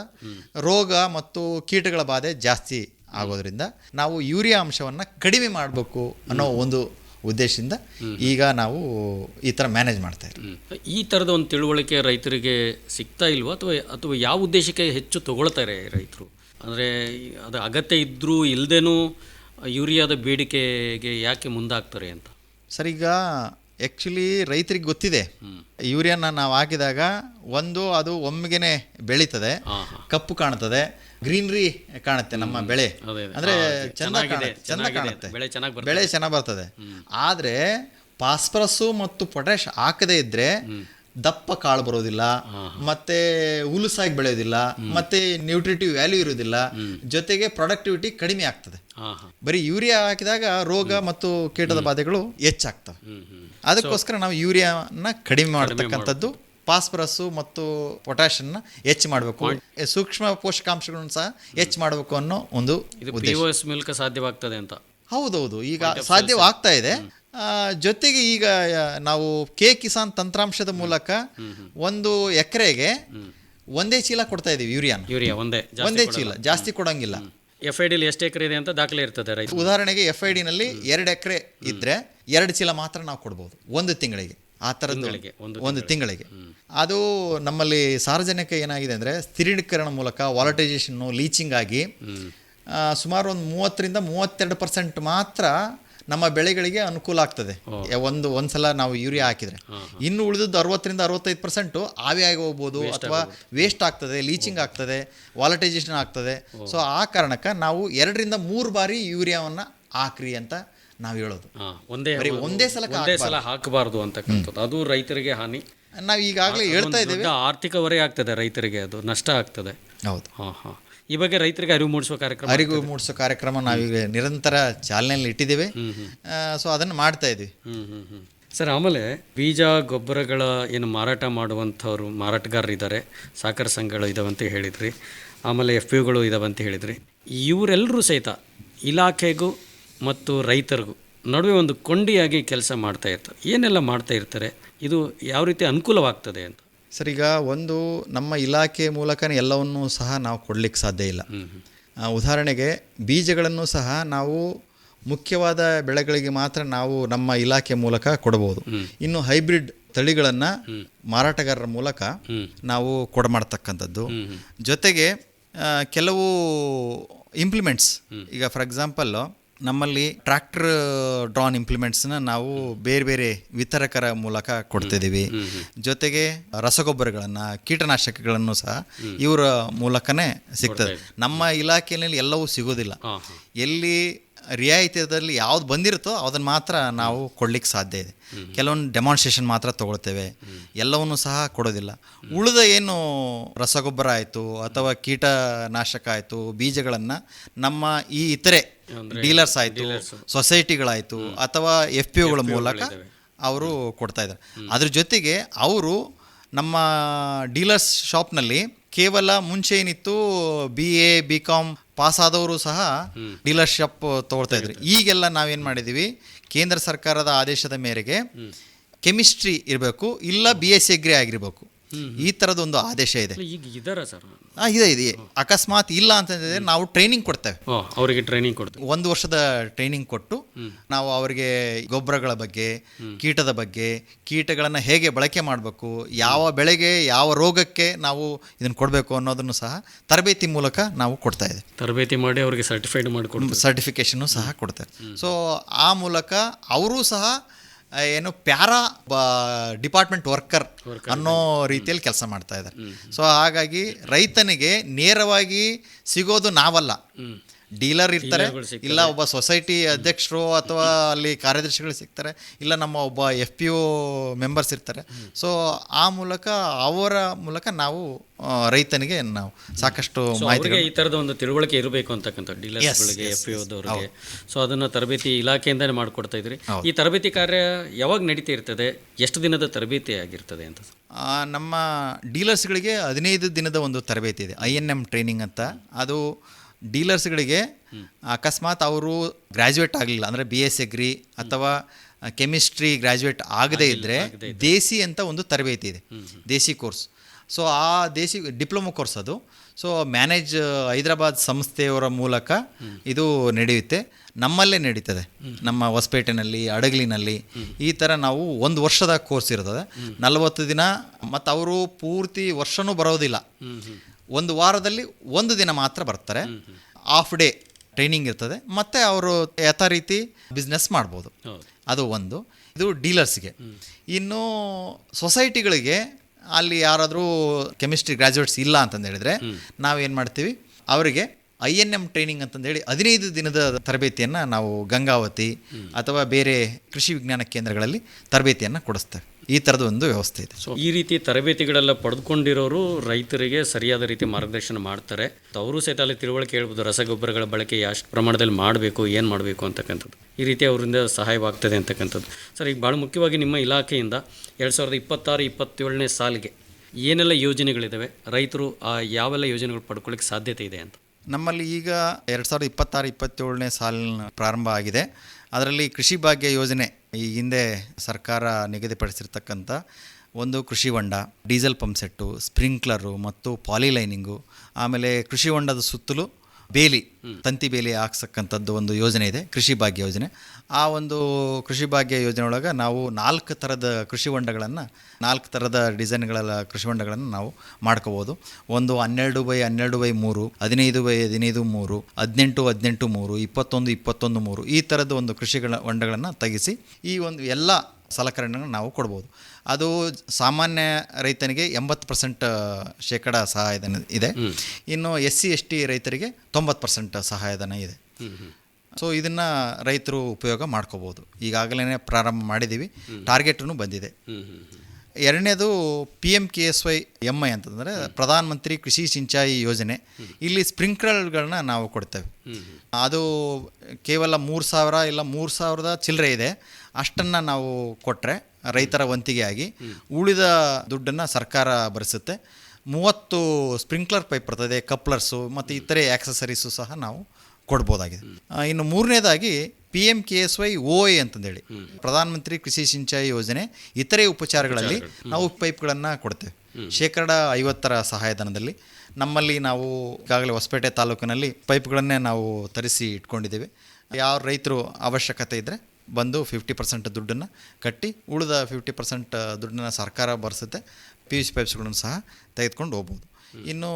ರೋಗ ಮತ್ತು ಕೀಟಗಳ ಬಾಧೆ ಜಾಸ್ತಿ ಆಗೋದ್ರಿಂದ ನಾವು ಯೂರಿಯಾ ಅಂಶವನ್ನು ಕಡಿಮೆ ಮಾಡಬೇಕು ಅನ್ನೋ ಒಂದು ಉದ್ದೇಶದಿಂದ ಈಗ ನಾವು ಈ ಥರ ಮ್ಯಾನೇಜ್ ಮಾಡ್ತಾ ಇದ್ದೀವಿ. ಈ ಥರದ ಒಂದು ತಿಳುವಳಿಕೆ ರೈತರಿಗೆ ಸಿಗ್ತಾ ಇಲ್ವಾ, ಅಥವಾ ಯಾವ ಉದ್ದೇಶಕ್ಕೆ ಹೆಚ್ಚು ತಗೊಳ್ತಾರೆ ರೈತರು? ಅಂದರೆ ಅದು ಅಗತ್ಯ ಇದ್ದರೂ ಇಲ್ಲದೇನೂ ಯೂರಿಯಾದ ಬೇಡಿಕೆಗೆ ಯಾಕೆ ಮುಂದಾಗ್ತಾರೆ ಅಂತ? ಸರ್, ಈಗ ಆ್ಯಕ್ಚುಲಿ ರೈತರಿಗೆ ಗೊತ್ತಿದೆ, ಯೂರಿಯಾನ ನಾವು ಹಾಕಿದಾಗ ಅದು ಒಮ್ಮೆಗೆ ಬೆಳೀತದೆ, ಕಪ್ಪು ಕಾಣ್ತದೆ, ಗ್ರೀನರಿ ಕಾಣುತ್ತೆ ನಮ್ಮ ಬೆಳೆ, ಅಂದರೆ ಚೆಂದ ಕಾಣುತ್ತೆ, ಬೆಳೆ ಚೆನ್ನಾಗಿ ಬರ್ತದೆ. ಆದರೆ ಫಾಸ್ಫರಸ್ಸು ಮತ್ತು ಪೊಟ್ಯಾಶ್ ಹಾಕದೇ ಇದ್ದರೆ ದಪ್ಪ ಕಾಳು ಬರೋದಿಲ್ಲ, ಮತ್ತೆ ಹುಲುಸಾಗಿ ಬೆಳೆಯೋದಿಲ್ಲ, ಮತ್ತೆ ನ್ಯೂಟ್ರಿಟಿವ್ ವ್ಯಾಲ್ಯೂ ಇರೋದಿಲ್ಲ, ಜೊತೆಗೆ ಪ್ರೊಡಕ್ಟಿವಿಟಿ ಕಡಿಮೆ ಆಗ್ತದೆ. ಬರೀ ಯೂರಿಯಾ ಹಾಕಿದಾಗ ರೋಗ ಮತ್ತು ಕೀಟದ ಬಾಧೆಗಳು ಹೆಚ್ಚಾಗ್ತವೆ. ಅದಕ್ಕೋಸ್ಕರ ನಾವು ಯೂರಿಯಾನ ಕಡಿಮೆ ಮಾಡತಕ್ಕಂಥದ್ದು, ಫಾಸ್ಫರಸ್ಸು ಮತ್ತು ಪೊಟ್ಯಾಷನ್ನ ಹೆಚ್ಚು ಮಾಡಬೇಕು, ಸೂಕ್ಷ್ಮ ಪೋಷಕಾಂಶಗಳನ್ನು ಸಹ ಹೆಚ್ಚು ಮಾಡಬೇಕು ಅನ್ನೋ ಒಂದು POS ಮೂಲಕ ಸಾಧ್ಯವಾಗ್ತದೆ ಅಂತ. ಹೌದೌದು, ಈಗ ಸಾಧ್ಯವಾಗ್ತಾ ಇದೆ. ಜೊತೆಗೆ ಈಗ ನಾವು ಕಿಸಾನ್ ತಂತ್ರಾಂಶದ ಮೂಲಕ ಒಂದು ಎಕರೆಗೆ ಒಂದೇ ಚೀಲ ಕೊಡ್ತಾ ಇದೀವಿ ಯೂರಿಯಾ ಒಂದೇ ಚೀಲ, ಜಾಸ್ತಿ ಕೊಡಂಗಿಲ್ಲ. FID ಎಷ್ಟು ಎಕರೆ ಇದೆ ಅಂತ ದಾಖಲೆ ಇರ್ತದೆ ರೈತ. ಉದಾಹರಣೆಗೆ FID ನಲ್ಲಿ 2 ಎಕರೆ ಇದ್ರೆ 2 ಚೀಲ ಮಾತ್ರ ನಾವು ಕೊಡ್ಬೋದು ಒಂದು ತಿಂಗಳಿಗೆ. ಆ ಥರದ್ದು ಒಂದು ತಿಂಗಳಿಗೆ. ಅದು ನಮ್ಮಲ್ಲಿ ಸಾರ್ವಜನಿಕ ಏನಾಗಿದೆ ಅಂದರೆ ಸ್ಥಿರೀಕರಣ ಮೂಲಕ ವಾಲಟೈಸೇಷನ್ನು, ಲೀಚಿಂಗ್ ಆಗಿ ಸುಮಾರು ಒಂದು 30-32% ಮಾತ್ರ ನಮ್ಮ ಬೆಳೆಗಳಿಗೆ ಅನುಕೂಲ ಆಗ್ತದೆ ಒಂದ್ಸಲ ನಾವು ಯೂರಿಯಾ ಹಾಕಿದರೆ. ಇನ್ನು ಉಳಿದದ್ದು 60-65% ಆವಿಯಾಗಿ ಹೋಗ್ಬೋದು, ಅಥವಾ ವೇಸ್ಟ್ ಆಗ್ತದೆ, ಲೀಚಿಂಗ್ ಆಗ್ತದೆ, ವಾಲಟೈಸೇಷನ್ ಆಗ್ತದೆ. ಸೊ ಆ ಕಾರಣಕ್ಕೆ ನಾವು 2-3 ಬಾರಿ ಯೂರಿಯಾವನ್ನು ಹಾಕ್ರಿ ಅಂತ ನಾವು ಹೇಳೋದು. ಒಂದೇ ಸಲ ಹಾಕಬಾರ್ದು ಅಂತಕ್ಕಂಥದ್ದು. ಅದು ರೈತರಿಗೆ ಹಾನಿ. ನಾವು ಈಗಾಗಲೇ ಹೇಳ್ತಾ ಇದ್ದೇವೆ, ಆರ್ಥಿಕ ಹೊರೆ ಆಗ್ತದೆ ರೈತರಿಗೆ, ಅದು ನಷ್ಟ ಆಗ್ತದೆ. ಹೌದು. ಈ ಬಗ್ಗೆ ರೈತರಿಗೆ ಅರಿವು ಮೂಡಿಸುವ ಕಾರ್ಯಕ್ರಮ ನಾವೀಗ ನಿರಂತರ ಚಾಲನೆಯಲ್ಲಿ ಇಟ್ಟಿದ್ದೇವೆ. ಸೊ ಅದನ್ನು ಮಾಡ್ತಾ ಇದ್ದೀವಿ. ಸರ್, ಆಮೇಲೆ ಬೀಜ ಗೊಬ್ಬರಗಳ ಏನು ಮಾರಾಟ ಮಾಡುವಂಥವ್ರು ಮಾರಾಟಗಾರರಿದ್ದಾರೆ, ಸಹಕಾರ ಸಂಘಗಳು ಇದಾವಂತ ಹೇಳಿದ್ರಿ, ಆಮೇಲೆ FPOಗಳು ಇದಾವಂತ ಹೇಳಿದ್ರಿ. ಇವರೆಲ್ಲರೂ ಸಹಿತ ಇಲಾಖೆಗೂ ಮತ್ತು ರೈತರಿಗೂ ನಡುವೆ ಒಂದು ಕೊಂಡಿಯಾಗಿ ಕೆಲಸ ಮಾಡ್ತಾ ಇರ್ತಾರೆ. ಏನೆಲ್ಲ ಮಾಡ್ತಾ ಇರ್ತಾರೆ, ಇದು ಯಾವ ರೀತಿ ಅನುಕೂಲವಾಗ್ತದೆ ಅಂತ? ಸರ್, ಈಗ ಒಂದು ನಮ್ಮ ಇಲಾಖೆ ಮೂಲಕನೇ ಎಲ್ಲವನ್ನೂ ಸಹ ನಾವು ಕೊಡಲಿಕ್ಕೆ ಸಾಧ್ಯ ಇಲ್ಲ. ಉದಾಹರಣೆಗೆ ಬೀಜಗಳನ್ನು ಸಹ ನಾವು ಮುಖ್ಯವಾದ ಬೆಳೆಗಳಿಗೆ ಮಾತ್ರ ನಾವು ನಮ್ಮ ಇಲಾಖೆ ಮೂಲಕ ಕೊಡಬಹುದು. ಇನ್ನು ಹೈಬ್ರಿಡ್ ತಳಿಗಳನ್ನು ಮಾರಾಟಗಾರರ ಮೂಲಕ ನಾವು ಕೊಡಮಾಡ್ತಕ್ಕಂಥದ್ದು. ಜೊತೆಗೆ ಕೆಲವು ಇಂಪ್ಲಿಮೆಂಟ್ಸ್, ಈಗ ಫಾರ್ ಎಕ್ಸಾಂಪಲ್ ನಮ್ಮಲ್ಲಿ ಟ್ರ್ಯಾಕ್ಟರ್ ಡ್ರಾನ್ ಇಂಪ್ಲಿಮೆಂಟ್ಸ್ನ ನಾವು ಬೇರೆ ಬೇರೆ ವಿತರಕರ ಮೂಲಕ ಕೊಡ್ತಿದ್ದೀವಿ. ಜೊತೆಗೆ ರಸಗೊಬ್ಬರಗಳನ್ನು, ಕೀಟನಾಶಕಗಳನ್ನು ಸಹ ಇವರ ಮೂಲಕನೇ ಸಿಗ್ತದೆ. ನಮ್ಮ ಇಲಾಖೆಯಲ್ಲಿ ಎಲ್ಲವೂ ಸಿಗೋದಿಲ್ಲ. ಎಲ್ಲಿ ರಿಯಾಯಿತಿಯಲ್ಲಿ ಯಾವ್ದು ಬಂದಿರುತ್ತೋ ಅದನ್ನು ಮಾತ್ರ ನಾವು ಕೊಡ್ಲಿಕ್ಕೆ ಸಾಧ್ಯ ಇದೆ. ಕೆಲವೊಂದು ಡೆಮಾನ್ಸ್ಟ್ರೇಷನ್ ಮಾತ್ರ ತೊಗೊಳ್ತೇವೆ, ಎಲ್ಲವನ್ನೂ ಸಹ ಕೊಡೋದಿಲ್ಲ. ಉಳಿದ ಏನು ರಸಗೊಬ್ಬರ ಆಯಿತು ಅಥವಾ ಕೀಟನಾಶಕ ಆಯಿತು, ಬೀಜಗಳನ್ನು ನಮ್ಮ ಈ ಇತರೆ ಡೀಲರ್ಸ್ ಆಯಿತು, ಸೊಸೈಟಿಗಳಾಯಿತು ಅಥವಾ FPOಗಳ ಮೂಲಕ ಅವರು ಕೊಡ್ತಾ ಇದ್ದಾರೆ. ಅದ್ರ ಜೊತೆಗೆ ಅವರು ನಮ್ಮ ಡೀಲರ್ಸ್ ಶಾಪ್ನಲ್ಲಿ ಕೇವಲ ಮುಂಚೆ ಏನಿತ್ತು BA BCom ಪಾಸ್ ಆದವರು ಸಹ ಡೀಲರ್ಶಿಪ್ ತೊಗೊಳ್ತಾ ಇದ್ರು. ಈಗೆಲ್ಲ ನಾವೇನು ಮಾಡಿದ್ದೀವಿ, ಕೇಂದ್ರ ಸರ್ಕಾರದ ಆದೇಶದ ಮೇರೆಗೆ ಕೆಮಿಸ್ಟ್ರಿ ಇರಬೇಕು, ಇಲ್ಲ BSc ಅಗ್ರಿ ಆಗಿರಬೇಕು, ಈ ಥರದೊಂದು ಆದೇಶ ಇದೆ. ಈಗ ಇದಾರ ಸರ್? ಇದೆ. ಅಕಸ್ಮಾತ್ ಇಲ್ಲ ಅಂತಂದ್ರೆ ನಾವು ಟ್ರೈನಿಂಗ್ ಕೊಡ್ತೇವೆ. ಅವರಿಗೆ ಟ್ರೈನಿಂಗ್ ಕೊಡ್ತೇವೆ. 1 ವರ್ಷದ ಟ್ರೈನಿಂಗ್ ಕೊಟ್ಟು ನಾವು ಅವರಿಗೆ ಗೊಬ್ಬರಗಳ ಬಗ್ಗೆ, ಕೀಟದ ಬಗ್ಗೆ, ಕೀಟಗಳನ್ನು ಹೇಗೆ ಬಳಕೆ ಮಾಡಬೇಕು, ಯಾವ ಬೆಳೆಗೆ ಯಾವ ರೋಗಕ್ಕೆ ನಾವು ಇದನ್ನು ಕೊಡಬೇಕು ಅನ್ನೋದನ್ನು ಸಹ ತರಬೇತಿ ಮೂಲಕ ನಾವು ಕೊಡ್ತಾ ಇದ್ದೇವೆ. ತರಬೇತಿ ಮಾಡಿ ಅವರಿಗೆ ಸರ್ಟಿಫಿಕೇಶನ್ನು ಸಹ ಕೊಡ್ತಾರೆ. ಸೊ ಆ ಮೂಲಕ ಅವರು ಸಹ ಏನು ಡಿಪಾರ್ಟ್ಮೆಂಟ್ ವರ್ಕರ್ ಅನ್ನೋ ರೀತಿಯಲ್ಲಿ ಕೆಲಸ ಮಾಡ್ತಾ ಇದ್ದಾರೆ. ಸೊ ಹಾಗಾಗಿ ರೈತನಿಗೆ ನೇರವಾಗಿ ಸಿಗೋದು ನಾವಲ್ಲ, ಡೀಲರ್ ಇರ್ತಾರೆ, ಇಲ್ಲ ಒಬ್ಬ ಸೊಸೈಟಿ ಅಧ್ಯಕ್ಷರು ಅಥವಾ ಅಲ್ಲಿ ಕಾರ್ಯದರ್ಶಿಗಳು ಸಿಗ್ತಾರೆ, ಇಲ್ಲ ನಮ್ಮ ಒಬ್ಬ FPO ಮೆಂಬರ್ಸ್ ಇರ್ತಾರೆ. ಸೊ ಆ ಮೂಲಕ ಅವರ ಮೂಲಕ ನಾವು ರೈತನಿಗೆ ನಾವು ಸಾಕಷ್ಟು ಮಾಹಿತಿ, ಈ ಥರದ ಒಂದು ತಿಳುವಳಿಕೆ ಇರಬೇಕು ಅಂತಕ್ಕಂಥ ಡೀಲರ್ಸ್ಗಳಿಗೆ, FPOದವರಿಗೆ. ಸೊ ಅದನ್ನು ತರಬೇತಿ ಇಲಾಖೆಯಿಂದಲೇ ಮಾಡಿಕೊಡ್ತಾ ಇದ್ರಿ. ಈ ತರಬೇತಿ ಕಾರ್ಯ ಯಾವಾಗ ನಡೀತಾ ಇರ್ತದೆ, ಎಷ್ಟು ದಿನದ ತರಬೇತಿ ಆಗಿರ್ತದೆ ಅಂತ? ನಮ್ಮ ಡೀಲರ್ಸ್ಗಳಿಗೆ 15 ದಿನದ ಒಂದು ತರಬೇತಿ ಇದೆ, INM ಟ್ರೈನಿಂಗ್ ಅಂತ. ಅದು ಡೀಲರ್ಸ್ಗಳಿಗೆ ಅಕಸ್ಮಾತ್ ಅವರು ಗ್ರ್ಯಾಜುಯೇಟ್ ಆಗಲಿಲ್ಲ ಅಂದರೆ BSc ಅಗ್ರಿ ಅಥವಾ ಕೆಮಿಸ್ಟ್ರಿ ಗ್ರ್ಯಾಜುಯೇಟ್ ಆಗದೇ ಇದ್ದರೆ ದೇಸಿ ಅಂತ ಒಂದು ತರಬೇತಿ ಇದೆ, ದೇಸಿ ಕೋರ್ಸ್. ಸೊ ಆ ದೇಸಿ ಡಿಪ್ಲೊಮೊ ಕೋರ್ಸ್ ಅದು. ಸೊ ಮ್ಯಾನೇಜ್ ಹೈದರಾಬಾದ್ ಸಂಸ್ಥೆಯವರ ಮೂಲಕ ಇದು ನಡೆಯುತ್ತೆ, ನಮ್ಮಲ್ಲೇ ನಡೀತದೆ, ನಮ್ಮ ಹೊಸಪೇಟೆನಲ್ಲಿ, ಹಡಗಲಿನಲ್ಲಿ. ಈ ಥರ ನಾವು 1 ವರ್ಷದ ಕೋರ್ಸ್ ಇರ್ತದೆ, 40 ದಿನ. ಮತ್ತು ಅವರು ಪೂರ್ತಿ ವರ್ಷವೂ ಬರೋದಿಲ್ಲ, 1 ವಾರದಲ್ಲಿ 1 ದಿನ ಮಾತ್ರ ಬರ್ತಾರೆ. ಹಾಫ್ ಡೇ ಟ್ರೈನಿಂಗ್ ಇರ್ತದೆ, ಮತ್ತು ಅವರು ಯಥಾ ರೀತಿ ಬಿಸ್ನೆಸ್ ಮಾಡ್ಬೋದು. ಅದು ಒಂದು. ಇದು ಡೀಲರ್ಸ್ಗೆ. ಇನ್ನು ಸೊಸೈಟಿಗಳಿಗೆ ಅಲ್ಲಿ ಯಾರಾದರೂ ಕೆಮಿಸ್ಟ್ರಿ ಗ್ರ್ಯಾಜುಯೇಟ್ಸ್ ಇಲ್ಲ ಅಂತಂದು ಹೇಳಿದ್ರೆ ನಾವೇನು ಮಾಡ್ತೀವಿ, ಅವರಿಗೆ INM ಟ್ರೈನಿಂಗ್ ಅಂತಂದೇಳಿ 15 ದಿನದ ತರಬೇತಿಯನ್ನು ನಾವು ಗಂಗಾವತಿ ಅಥವಾ ಬೇರೆ ಕೃಷಿ ವಿಜ್ಞಾನ ಕೇಂದ್ರಗಳಲ್ಲಿ ತರಬೇತಿಯನ್ನು ಕೊಡಿಸ್ತೇವೆ. ಈ ಥರದ ಒಂದು ವ್ಯವಸ್ಥೆ ಇದೆ. ಸೊ ಈ ರೀತಿ ತರಬೇತಿಗಳೆಲ್ಲ ಪಡೆದುಕೊಂಡಿರೋರು ರೈತರಿಗೆ ಸರಿಯಾದ ರೀತಿ ಮಾರ್ಗದರ್ಶನ ಮಾಡ್ತಾರೆ. ಅವರು ಸಹಿತ ಅಲ್ಲಿ ತಿಳುವಳಿಕೆ ಹೇಳ್ಬೋದು, ರಸಗೊಬ್ಬರಗಳ ಬಳಕೆ ಎಷ್ಟು ಪ್ರಮಾಣದಲ್ಲಿ ಮಾಡಬೇಕು, ಏನು ಮಾಡಬೇಕು ಅಂತಕ್ಕಂಥದ್ದು. ಈ ರೀತಿ ಅವರಿಂದ ಸಹಾಯವಾಗ್ತದೆ ಅಂತಕ್ಕಂಥದ್ದು. ಸರ್, ಈಗ ಭಾಳ ಮುಖ್ಯವಾಗಿ ನಿಮ್ಮ ಇಲಾಖೆಯಿಂದ 2026-27ನೇ ಸಾಲಿಗೆ ಏನೆಲ್ಲ ಯೋಜನೆಗಳಿದ್ದಾವೆ, ರೈತರು ಯಾವೆಲ್ಲ ಯೋಜನೆಗಳು ಪಡ್ಕೊಳ್ಳಿಕ್ಕೆ ಸಾಧ್ಯತೆ ಇದೆ ಅಂತ? ನಮ್ಮಲ್ಲಿ ಈಗ 2026-27ನೇ ಸಾಲಿನ ಪ್ರಾರಂಭ ಆಗಿದೆ. ಅದರಲ್ಲಿ ಕೃಷಿ ಭಾಗ್ಯ ಯೋಜನೆ, ಈ ಹಿಂದೆ ಸರ್ಕಾರ ನಿಗದಿಪಡಿಸಿರ್ತಕ್ಕಂಥ ಒಂದು ಕೃಷಿ ಹೊಂಡ, ಡೀಸೆಲ್ ಪಂಪ್ ಸೆಟ್ಟು, ಸ್ಪ್ರಿಂಕ್ಲರು ಮತ್ತು ಪಾಲಿಲೈನಿಂಗು, ಆಮೇಲೆ ಕೃಷಿ ಹೊಂಡದ ಸುತ್ತಲೂ ಬೇಲಿ, ತಂತಿ ಬೇಲಿ ಹಾಕ್ಸಕ್ಕಂಥದ್ದು ಒಂದು ಯೋಜನೆ ಇದೆ, ಕೃಷಿ ಭಾಗ್ಯ ಯೋಜನೆ. ಆ ಒಂದು ಕೃಷಿ ಭಾಗ್ಯ ಯೋಜನೆ ಒಳಗೆ ನಾವು 4 ಥರದ ಕೃಷಿ ಹೊಂಡಗಳನ್ನು, 4 ಥರದ ಡಿಸೈನ್ಗಳ ಕೃಷಿ ಹೊಂಡಗಳನ್ನು ನಾವು ಮಾಡ್ಕೋಬೋದು. ಒಂದು 12x12x3, 15x15 3, 18x18 3, 21x21 3, ಈ ಥರದ ಒಂದು ಹೊಂಡಗಳನ್ನು ತೆಗೆಸಿ ಈ ಒಂದು ಎಲ್ಲ ಸಲಕರಣೆಗಳನ್ನು ನಾವು ಕೊಡ್ಬೋದು. ಅದು ಸಾಮಾನ್ಯ ರೈತನಿಗೆ 80% ಶೇಕಡ ಸಹಾಯಧನ ಇದೆ. ಇನ್ನು SC ST ರೈತರಿಗೆ 90% ಸಹಾಯಧನ ಇದೆ. ಸೊ ಇದನ್ನು ರೈತರು ಉಪಯೋಗ ಮಾಡ್ಕೋಬೋದು. ಈಗಾಗಲೇ ಪ್ರಾರಂಭ ಮಾಡಿದ್ದೀವಿ, ಟಾರ್ಗೆಟೂ ಬಂದಿದೆ. ಎರಡನೇದು PMKSY MI ಅಂತಂದರೆ ಪ್ರಧಾನ ಮಂತ್ರಿ ಕೃಷಿ ಸಿಂಚಾಯಿ ಯೋಜನೆ. ಇಲ್ಲಿ ಸ್ಪ್ರಿಂಕ್ಲರ್ಗಳನ್ನ ನಾವು ಕೊಡ್ತೇವೆ. ಅದು ಕೇವಲ 3,000 ಇಲ್ಲ 3,000 ಚಿಲ್ಲರೆ ಇದೆ. ಅಷ್ಟನ್ನು ನಾವು ಕೊಟ್ಟರೆ ರೈತರ ವಂತಿಗೆ ಆಗಿ ಉಳಿದ ದುಡ್ಡನ್ನು ಸರ್ಕಾರ ಭರಿಸುತ್ತೆ. 30 ಸ್ಪ್ರಿಂಕ್ಲರ್ ಪೈಪ್ ಬರ್ತದೆ, ಕಪ್ಲರ್ಸು ಮತ್ತು ಇತರೆ ಆಕ್ಸಸರೀಸು ಸಹ ನಾವು ಕೊಡ್ಬೋದಾಗಿದೆ. ಇನ್ನು ಮೂರನೇದಾಗಿ PMKSY OA ಅಂತಂದೇಳಿ ಪ್ರಧಾನಮಂತ್ರಿ ಕೃಷಿ ಸಿಂಚಾಯಿ ಯೋಜನೆ ಇತರೆ ಉಪಚಾರಗಳಲ್ಲಿ ನಾವು ಪೈಪ್ಗಳನ್ನು ಕೊಡ್ತೇವೆ. 50% ಸಹಾಯಧನದಲ್ಲಿ. ನಮ್ಮಲ್ಲಿ ನಾವು ಈಗಾಗಲೇ ಹೊಸಪೇಟೆ ತಾಲೂಕಿನಲ್ಲಿ ಪೈಪ್ಗಳನ್ನೇ ನಾವು ತರಿಸಿ ಇಟ್ಕೊಂಡಿದ್ದೇವೆ. ಯಾವ ರೈತರು ಅವಶ್ಯಕತೆ ಇದ್ದರೆ ಬಂದು 50% ದುಡ್ಡನ್ನು ಕಟ್ಟಿ ಉಳಿದ 50% ದುಡ್ಡನ್ನು ಸರ್ಕಾರ ಭರಿಸುತ್ತೆ. PVC ಪೈಪ್ಸ್ಗಳನ್ನು ಸಹ ತೆಗೆದುಕೊಂಡು ಹೋಗ್ಬೋದು. ಇನ್ನು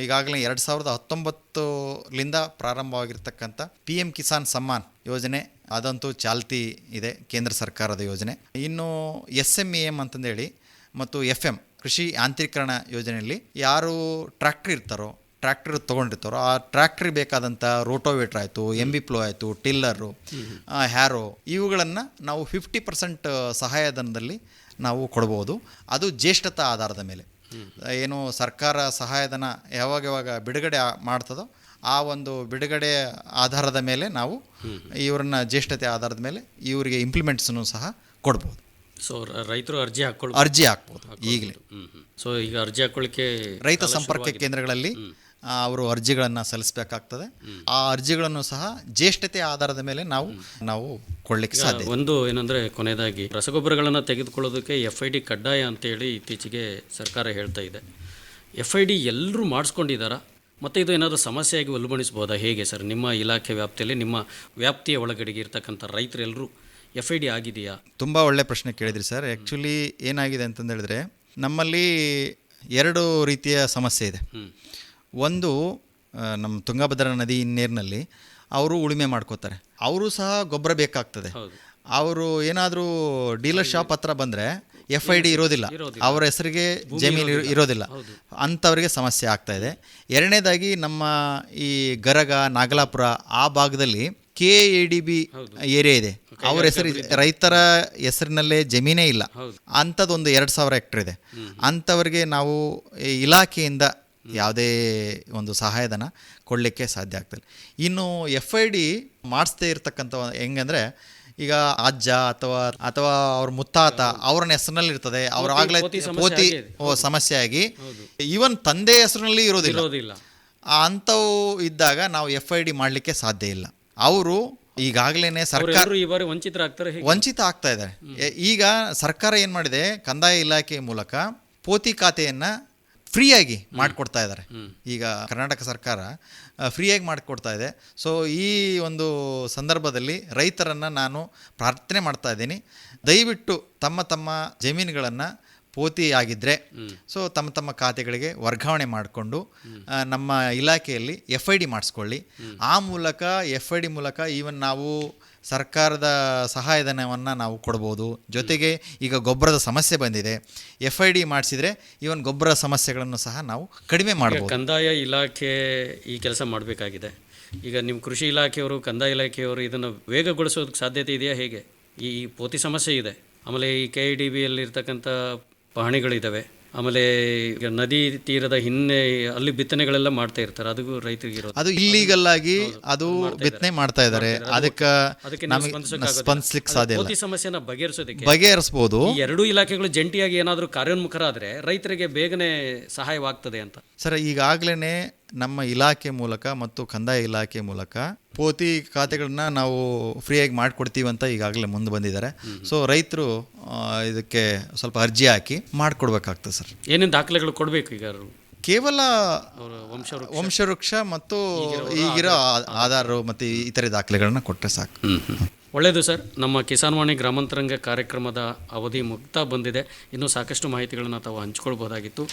ಈಗಾಗಲೇ 2019ಲಿಂದ ಪ್ರಾರಂಭವಾಗಿರ್ತಕ್ಕಂಥ PM ಕಿಸಾನ್ ಸಮ್ಮಾನ್ ಯೋಜನೆ ಅದಂತೂ ಚಾಲ್ತಿ ಇದೆ, ಕೇಂದ್ರ ಸರ್ಕಾರದ ಯೋಜನೆ. ಇನ್ನು SMEM ಅಂತಂದೇಳಿ ಮತ್ತು FM ಕೃಷಿ ಯಾಂತ್ರೀಕರಣ ಯೋಜನೆಯಲ್ಲಿ ಯಾರು ಟ್ರ್ಯಾಕ್ಟರ್ ತೊಗೊಂಡಿರ್ತಾರೋ ಆ ಟ್ರ್ಯಾಕ್ಟ್ರಿಗೆ ಬೇಕಾದಂಥ ರೋಟೋವೇಟ್ರ್ ಆಯಿತು, MB-ಪ್ಲೋ ಆಯಿತು, ಟಿಲ್ಲರು, ಹ್ಯಾರೋ ಇವುಗಳನ್ನು ನಾವು 50% ಸಹಾಯಧನದಲ್ಲಿ ನಾವು ಕೊಡ್ಬೋದು. ಅದು ಜ್ಯೇಷ್ಠತಾ ಆಧಾರದ ಮೇಲೆ. ಏನು ಸರ್ಕಾರ ಸಹಾಯಧನ ಯಾವಾಗ ಬಿಡುಗಡೆ ಮಾಡ್ತದೋ ಆ ಒಂದು ಬಿಡುಗಡೆ ಆಧಾರದ ಮೇಲೆ ನಾವು ಇವರನ್ನ ಜ್ಯೇಷ್ಠತೆ ಆಧಾರದ ಮೇಲೆ ಇವರಿಗೆ ಇಂಪ್ಲಿಮೆಂಟ್ಸನ್ನು ಸಹ ಕೊಡ್ಬೋದು. ಸೊ ರೈತರು ಅರ್ಜಿ ಹಾಕ್ಬೋದು ಈಗಲೇ. ಸೊ ಈಗ ಅರ್ಜಿ ಹಾಕೊಳ್ಳಿಕ್ಕೆ ರೈತ ಸಂಪರ್ಕ ಕೇಂದ್ರಗಳಲ್ಲಿ ಅವರು ಅರ್ಜಿಗಳನ್ನು ಸಲ್ಲಿಸಬೇಕಾಗ್ತದೆ. ಆ ಅರ್ಜಿಗಳನ್ನು ಸಹ ಜ್ಯೇಷ್ಠತೆ ಆಧಾರದ ಮೇಲೆ ನಾವು ಕೊಡಲಿಕ್ಕೆ ಸಾಧ್ಯ. ಒಂದು ಏನಂದರೆ ಕೊನೆಯದಾಗಿ ರಸಗೊಬ್ಬರಗಳನ್ನು ತೆಗೆದುಕೊಳ್ಳೋದಕ್ಕೆ FID ಕಡ್ಡಾಯ ಅಂತೇಳಿ ಇತ್ತೀಚೆಗೆ ಸರ್ಕಾರ ಹೇಳ್ತಾ ಇದೆ. FID ಎಲ್ಲರೂ ಮಾಡಿಸ್ಕೊಂಡಿದ್ದಾರಾ? ಮತ್ತು ಇದು ಏನಾದರೂ ಸಮಸ್ಯೆಯಾಗಿ ಉಲ್ಬಣಿಸ್ಬೋದಾ? ಹೇಗೆ ಸರ್ ನಿಮ್ಮ ಇಲಾಖೆ ವ್ಯಾಪ್ತಿಯಲ್ಲಿ, ನಿಮ್ಮ ವ್ಯಾಪ್ತಿಯ ಒಳಗಡೆಗೆ ಇರ್ತಕ್ಕಂಥ ರೈತರೆಲ್ಲರೂ FID ಆಗಿದೆಯಾ? ತುಂಬ ಒಳ್ಳೆ ಪ್ರಶ್ನೆ ಕೇಳಿದ್ರಿ ಸರ್. ಆ್ಯಕ್ಚುಲಿ ಏನಾಗಿದೆ ಅಂತಂದೇಳಿದ್ರೆ ನಮ್ಮಲ್ಲಿ 2 ರೀತಿಯ ಸಮಸ್ಯೆ ಇದೆ. ಒಂದು, ನಮ್ಮ ತುಂಗಭದ್ರಾ ನದಿ ನೀರಿನಲ್ಲಿ ಅವರು ಉಳುಮೆ ಮಾಡ್ಕೋತಾರೆ, ಅವರು ಸಹ ಗೊಬ್ಬರ ಬೇಕಾಗ್ತದೆ. ಅವರು ಏನಾದರೂ ಡೀಲರ್ ಶಾಪ್ ಹತ್ರ ಬಂದರೆ FID ಇರೋದಿಲ್ಲ, ಅವರ ಹೆಸರಿಗೆ ಜಮೀನು ಇರೋದಿಲ್ಲ, ಅಂಥವ್ರಿಗೆ ಸಮಸ್ಯೆ ಆಗ್ತಾಯಿದೆ. ಎರಡನೇದಾಗಿ ನಮ್ಮ ಈ ಗರಗ, ನಾಗಲಾಪುರ ಆ ಭಾಗದಲ್ಲಿ KADB ಏರಿಯಾ ಇದೆ, ಅವ್ರ ರೈತರ ಹೆಸರಿನಲ್ಲೇ ಜಮೀನೇ ಇಲ್ಲ, ಅಂಥದ್ದೊಂದು 2000 ಹೆಕ್ಟರ್ ಇದೆ. ಅಂಥವ್ರಿಗೆ ನಾವು ಇಲಾಖೆಯಿಂದ ಯಾವುದೇ ಒಂದು ಸಹಾಯಧನ ಕೊಡಲಿಕ್ಕೆ ಸಾಧ್ಯ ಆಗ್ತದೆ. ಇನ್ನು FID ಮಾಡಿಸ್ದೇ ಇರ್ತಕ್ಕಂಥ ಹೆಂಗಂದರೆ, ಈಗ ಅಜ್ಜ ಅಥವಾ ಅವ್ರ ಮುತ್ತಾತ ಅವ್ರನ್ನ ಹೆಸರಿನಲ್ಲಿ ಇರ್ತದೆ, ಅವ್ರಾಗಲೇ ಪೋತಿ ಸಮಸ್ಯೆ ಆಗಿ ಈವನ್ ತಂದೆ ಹೆಸರಿನಲ್ಲಿ ಇರೋದಿಲ್ಲ. ಅಂಥವು ಇದ್ದಾಗ ನಾವು FID ಮಾಡಲಿಕ್ಕೆ ಸಾಧ್ಯ ಇಲ್ಲ. ಅವರು ಈಗಾಗಲೇ ಸರ್ಕಾರ ವಂಚಿತ ಆಗ್ತಾ ಇದ್ದಾರೆ. ಈಗ ಸರ್ಕಾರ ಏನು ಮಾಡಿದೆ, ಕಂದಾಯ ಇಲಾಖೆ ಮೂಲಕ ಪೋತಿ ಖಾತೆಯನ್ನು ಫ್ರೀಯಾಗಿ ಮಾಡಿಕೊಡ್ತಾ ಇದ್ದಾರೆ. ಈಗ ಕರ್ನಾಟಕ ಸರ್ಕಾರ ಫ್ರೀಯಾಗಿ ಮಾಡಿಕೊಡ್ತಾ ಇದೆ. ಸೊ ಈ ಒಂದು ಸಂದರ್ಭದಲ್ಲಿ ರೈತರನ್ನು ನಾನು ಪ್ರಾರ್ಥನೆ ಮಾಡ್ತಾ ಇದ್ದೀನಿ, ದಯವಿಟ್ಟು ತಮ್ಮ ಜಮೀನುಗಳನ್ನು ಪೋತಿ ಆಗಿದ್ದರೆ ಸೊ ತಮ್ಮ ಖಾತೆಗಳಿಗೆ ವರ್ಗಾವಣೆ ಮಾಡಿಕೊಂಡು ನಮ್ಮ ಇಲಾಖೆಯಲ್ಲಿ FID ಮಾಡಿಸ್ಕೊಳ್ಳಿ. ಆ ಮೂಲಕ FID ಮೂಲಕ ಈವನ್ ನಾವು ಸರ್ಕಾರದ ಸಹಾಯಧನವನ್ನು ನಾವು ಕೊಡ್ಬೋದು. ಜೊತೆಗೆ ಈಗ ಗೊಬ್ಬರದ ಸಮಸ್ಯೆ ಬಂದಿದೆ, FID ಮಾಡಿಸಿದರೆ ಈವನ್ ಗೊಬ್ಬರ ಸಮಸ್ಯೆಗಳನ್ನು ಸಹ ನಾವು ಕಡಿಮೆ ಮಾಡ್ಬೋದು. ಕಂದಾಯ ಇಲಾಖೆ ಈ ಕೆಲಸ ಮಾಡಬೇಕಾಗಿದೆ. ಈಗ ನಿಮ್ಮ ಕೃಷಿ ಇಲಾಖೆಯವರು, ಕಂದಾಯ ಇಲಾಖೆಯವರು ಇದನ್ನು ವೇಗಗೊಳಿಸೋದಕ್ಕೆ ಸಾಧ್ಯತೆ ಇದೆಯಾ? ಹೇಗೆ ಈ ಪೋತಿ ಸಮಸ್ಯೆ ಇದೆ, ಆಮೇಲೆ ಈ KADBಯಲ್ಲಿರ್ತಕ್ಕಂಥ ಪಹಣಿಗಳಿದ್ದಾವೆ, ಆಮೇಲೆ ಈಗ ನದಿ ತೀರದ ಅಲ್ಲಿ ಬಿತ್ತನೆಗಳೆಲ್ಲ ಮಾಡ್ತಾ ಇರ್ತಾರೆ, ಅದಕ್ಕೂ ರೈತರಿಗೆ ಅದು ಇಲ್ಲೀಗಲ್ ಆಗಿ ಅದು ಬಿತ್ತನೆ ಮಾಡ್ತಾ ಇದ್ದಾರೆ. ಅದಕ್ಕೆ ಸ್ಪಂದಿಸಲಿಕ್ಕೆ ಸಾಧ್ಯ ಇಲ್ಲ. ಸಮಸ್ಯೆನ ಬಗೆಹರಿಸಬಹುದು. ಈ 2 ಇಲಾಖೆಗಳು ಜಂಟಿಯಾಗಿ ಏನಾದರೂ ಕಾರ್ಯೋನ್ಮುಖರಾದರೆ ರೈತರಿಗೆ ಬೇಗನೆ ಸಹಾಯವಾಗ್ತದೆ ಅಂತ. ಸರ್, ಈಗಾಗಲೇ ನಮ್ಮ ಇಲಾಖೆ ಮೂಲಕ ಮತ್ತು ಕಂದಾಯ ಇಲಾಖೆ ಮೂಲಕ ಪೋತಿ ಖಾತೆಗಳನ್ನ ನಾವು ಫ್ರೀಯಾಗಿ ಮಾಡಿಕೊಡ್ತೀವಿ ಅಂತ ಈಗಾಗಲೇ ಮುಂದೆ ಬಂದಿದ್ದಾರೆ. ಸೊ ರೈತರು ಇದಕ್ಕೆ ಸ್ವಲ್ಪ ಅರ್ಜಿ ಹಾಕಿ ಮಾಡಿಕೊಡ್ಬೇಕಾಗ್ತದೆ ಸರ್. ಏನೇನು ದಾಖಲೆಗಳು ಕೊಡಬೇಕು? ಈಗ ಕೇವಲ ವಂಶವೃಕ್ಷ ಮತ್ತು ಈಗಿರೋ ಆಧಾರ್ ಮತ್ತು ಇತರೆ ದಾಖಲೆಗಳನ್ನ ಕೊಟ್ಟರೆ ಸಾಕು. ಒಳ್ಳೆಯದು ಸರ್. ನಮ್ಮ ಕಿಸಾನ್ ವಾಣಿ ಗ್ರಾಮಾಂತರಂಗ ಕಾರ್ಯಕ್ರಮದ ಅವಧಿ ಮುಗ್ತಾ ಬಂದಿದೆ. ಇನ್ನೂ ಸಾಕಷ್ಟು ಮಾಹಿತಿಗಳನ್ನು ತಾವು ಹಂಚ್ಕೊಳ್ಬೋದಾಗಿತ್ತು,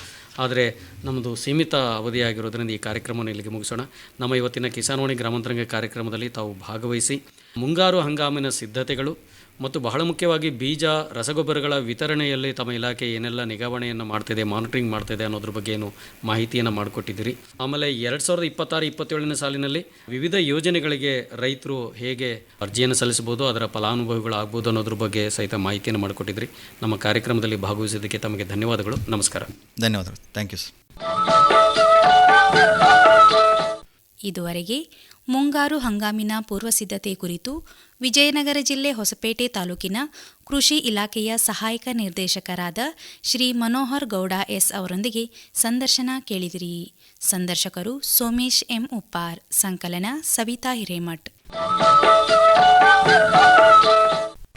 ಆದರೆ ನಮ್ಮದು ಸೀಮಿತ ಅವಧಿಯಾಗಿರೋದ್ರಿಂದ ಈ ಕಾರ್ಯಕ್ರಮವನ್ನು ಇಲ್ಲಿಗೆ ಮುಗಿಸೋಣ. ನಮ್ಮ ಇವತ್ತಿನ ಕಿಸಾನ್ ವಾಣಿ ಗ್ರಾಮಾಂತರಂಗ ಕಾರ್ಯಕ್ರಮದಲ್ಲಿ ತಾವು ಭಾಗವಹಿಸಿ ಮುಂಗಾರು ಹಂಗಾಮಿನ ಸಿದ್ಧತೆಗಳು ಮತ್ತು ಬಹಳ ಮುಖ್ಯವಾಗಿ ಬೀಜ, ರಸಗೊಬ್ಬರಗಳ ವಿತರಣೆಯಲ್ಲಿ ತಮ್ಮ ಇಲಾಖೆ ಏನೆಲ್ಲ ನಿಗಾವಣೆಯನ್ನು ಮಾಡ್ತಿದೆ, ಮಾನಿಟರಿಂಗ್ ಮಾಡ್ತಿದೆ ಅನ್ನೋದ್ರ ಬಗ್ಗೆ ಏನು ಮಾಹಿತಿಯನ್ನು ಮಾಡಿಕೊಟ್ಟಿದ್ದೀರಿ. ಆಮೇಲೆ 2026-27ನೇ ಸಾಲಿನಲ್ಲಿ ವಿವಿಧ ಯೋಜನೆಗಳಿಗೆ ರೈತರು ಹೇಗೆ ಅರ್ಜಿಯನ್ನು ಸಲ್ಲಿಸಬಹುದು, ಅದರ ಫಲಾನುಭವಿಗಳು ಆಗ್ಬೋದು ಅನ್ನೋದ್ರ ಬಗ್ಗೆ ಸಹಿತ ಮಾಹಿತಿಯನ್ನು ಮಾಡಿಕೊಟ್ಟಿದ್ರಿ. ನಮ್ಮ ಕಾರ್ಯಕ್ರಮದಲ್ಲಿ ಭಾಗವಹಿಸಿದ್ದಕ್ಕೆ ತಮಗೆ ಧನ್ಯವಾದಗಳು. ನಮಸ್ಕಾರ. ಧನ್ಯವಾದಗಳು. Thank you sir. ಇದುವರೆಗೆ ಮುಂಗಾರು ಹಂಗಾಮಿನ ಪೂರ್ವ ಸಿದ್ಧತೆ ಕುರಿತು ವಿಜಯನಗರ ಜಿಲ್ಲೆ ಹೊಸಪೇಟೆ ತಾಲೂಕಿನ ಕೃಷಿ ಇಲಾಖೆಯ ಸಹಾಯಕ ನಿರ್ದೇಶಕರಾದ ಶ್ರೀ ಮನೋಹರ್ ಗೌಡ ಎಸ್ ಅವರೊಂದಿಗೆ ಸಂದರ್ಶನ ಕೇಳಿದಿರಿ. ಸಂದರ್ಶಕರು ಸೋಮೇಶ್ ಎಂ ಉಪ್ಪಾರ್, ಸಂಕಲನ ಸವಿತಾ ಹಿರೇಮಠ್.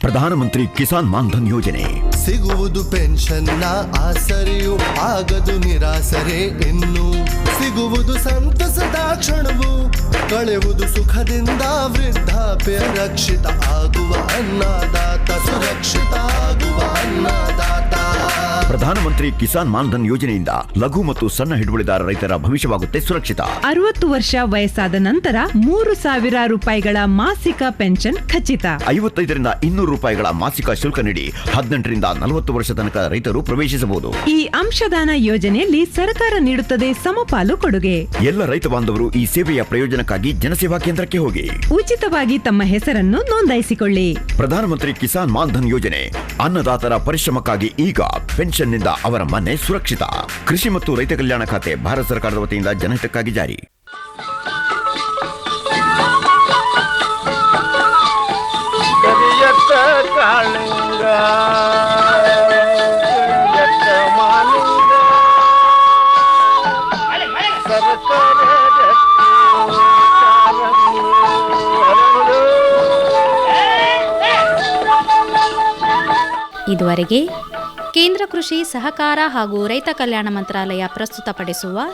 ಪ್ರಧಾನಮಂತ್ರಿ ಕಿಸಾನ್ ಮಾನ್ಧನ್ ಯೋಜನೆ ಸಿಗುವುದು ಪೆನ್ಷನ್ನ ಆಸರೆಯು, ಆಗದು ನಿರಾಸರೆ ಇನ್ನು. ಸಿಗುವುದು ಸಂತಸದ ಕ್ಷಣವು, ಕಳೆಯುವುದು ಸುಖದಿಂದ ವೃದ್ಧಾಪ್ಯ. ರಕ್ಷಿತ ಆಗುವ ಅನ್ನದಾತ, ಸುರಕ್ಷಿತ ಆಗುವ ಅನ್ನದಾತ. ಪ್ರಧಾನಮಂತ್ರಿ ಕಿಸಾನ್ ಮಾನ್ಧನ್ ಯೋಜನೆಯಿಂದ ಲಘು ಮತ್ತು ಸಣ್ಣ ಹಿಡುವಳಿದಾರ ರೈತರ ಭವಿಷ್ಯವಾಗುತ್ತೆ ಸುರಕ್ಷಿತ. 60 ವರ್ಷ ವಯಸ್ಸಾದ ನಂತರ 3,000 ರೂಪಾಯಿಗಳ ಮಾಸಿಕ ಪೆನ್ಷನ್ ಖಚಿತ. 55ರಿಂದ 200 ರೂಪಾಯಿಗಳ ಮಾಸಿಕ ಶುಲ್ಕ ನೀಡಿ 18ರಿಂದ 40 ವರ್ಷ ತನಕ ರೈತರು ಪ್ರವೇಶಿಸಬಹುದು. ಈ ಅಂಶದಾನ ಯೋಜನೆಯಲ್ಲಿ ಸರ್ಕಾರ ನೀಡುತ್ತದೆ ಸಮಪಾಲು ಕೊಡುಗೆ. ಎಲ್ಲ ರೈತ ಬಾಂಧವರು ಈ ಸೇವೆಯ ಪ್ರಯೋಜನಕ್ಕಾಗಿ ಜನಸೇವಾ ಕೇಂದ್ರಕ್ಕೆ ಹೋಗಿ ಉಚಿತವಾಗಿ ತಮ್ಮ ಹೆಸರನ್ನು ನೋಂದಾಯಿಸಿಕೊಳ್ಳಿ. ಪ್ರಧಾನಮಂತ್ರಿ ಕಿಸಾನ್ ಮಾನ್ಧನ್ ಯೋಜನೆ ಅನ್ನದಾತರ ಪರಿಶ್ರಮಕ್ಕಾಗಿ ಈಗ ಪೆನ್ಷನ್ನಿಂದ ಅವರ ಮನೆ ಸುರಕ್ಷಿತ. ಕೃಷಿ ಮತ್ತು ರೈತ ಕಲ್ಯಾಣ ಖಾತೆ ಭಾರತ ಸರ್ಕಾರದ ವತಿಯಿಂದ ಜನಹಿತಕ್ಕಾಗಿ ಜಾರಿ. ಕರಿಯತ್ತ ಕಾಳಿಂಗ ಕರಿಯತ್ತ ಮಾಲಿಂಗ ಸರಸರ ರತ್ನ ಕಾಲಂದು ಹರಳು. ಇದುವರೆಗೆ ಕೇಂದ್ರ ಕೃಷಿ ಸಹಕಾರ ಹಾಗೂ ರೈತ ಕಲ್ಯಾಣ ಮಂತ್ರಾಲಯ ಪ್ರಸ್ತುತಪಡಿಸುವ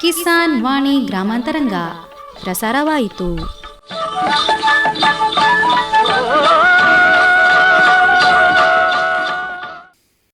ಕಿಸಾನ್ ವಾಣಿ ಗ್ರಾಮಾಂತರಂಗ ಪ್ರಸಾರವಾಯಿತು.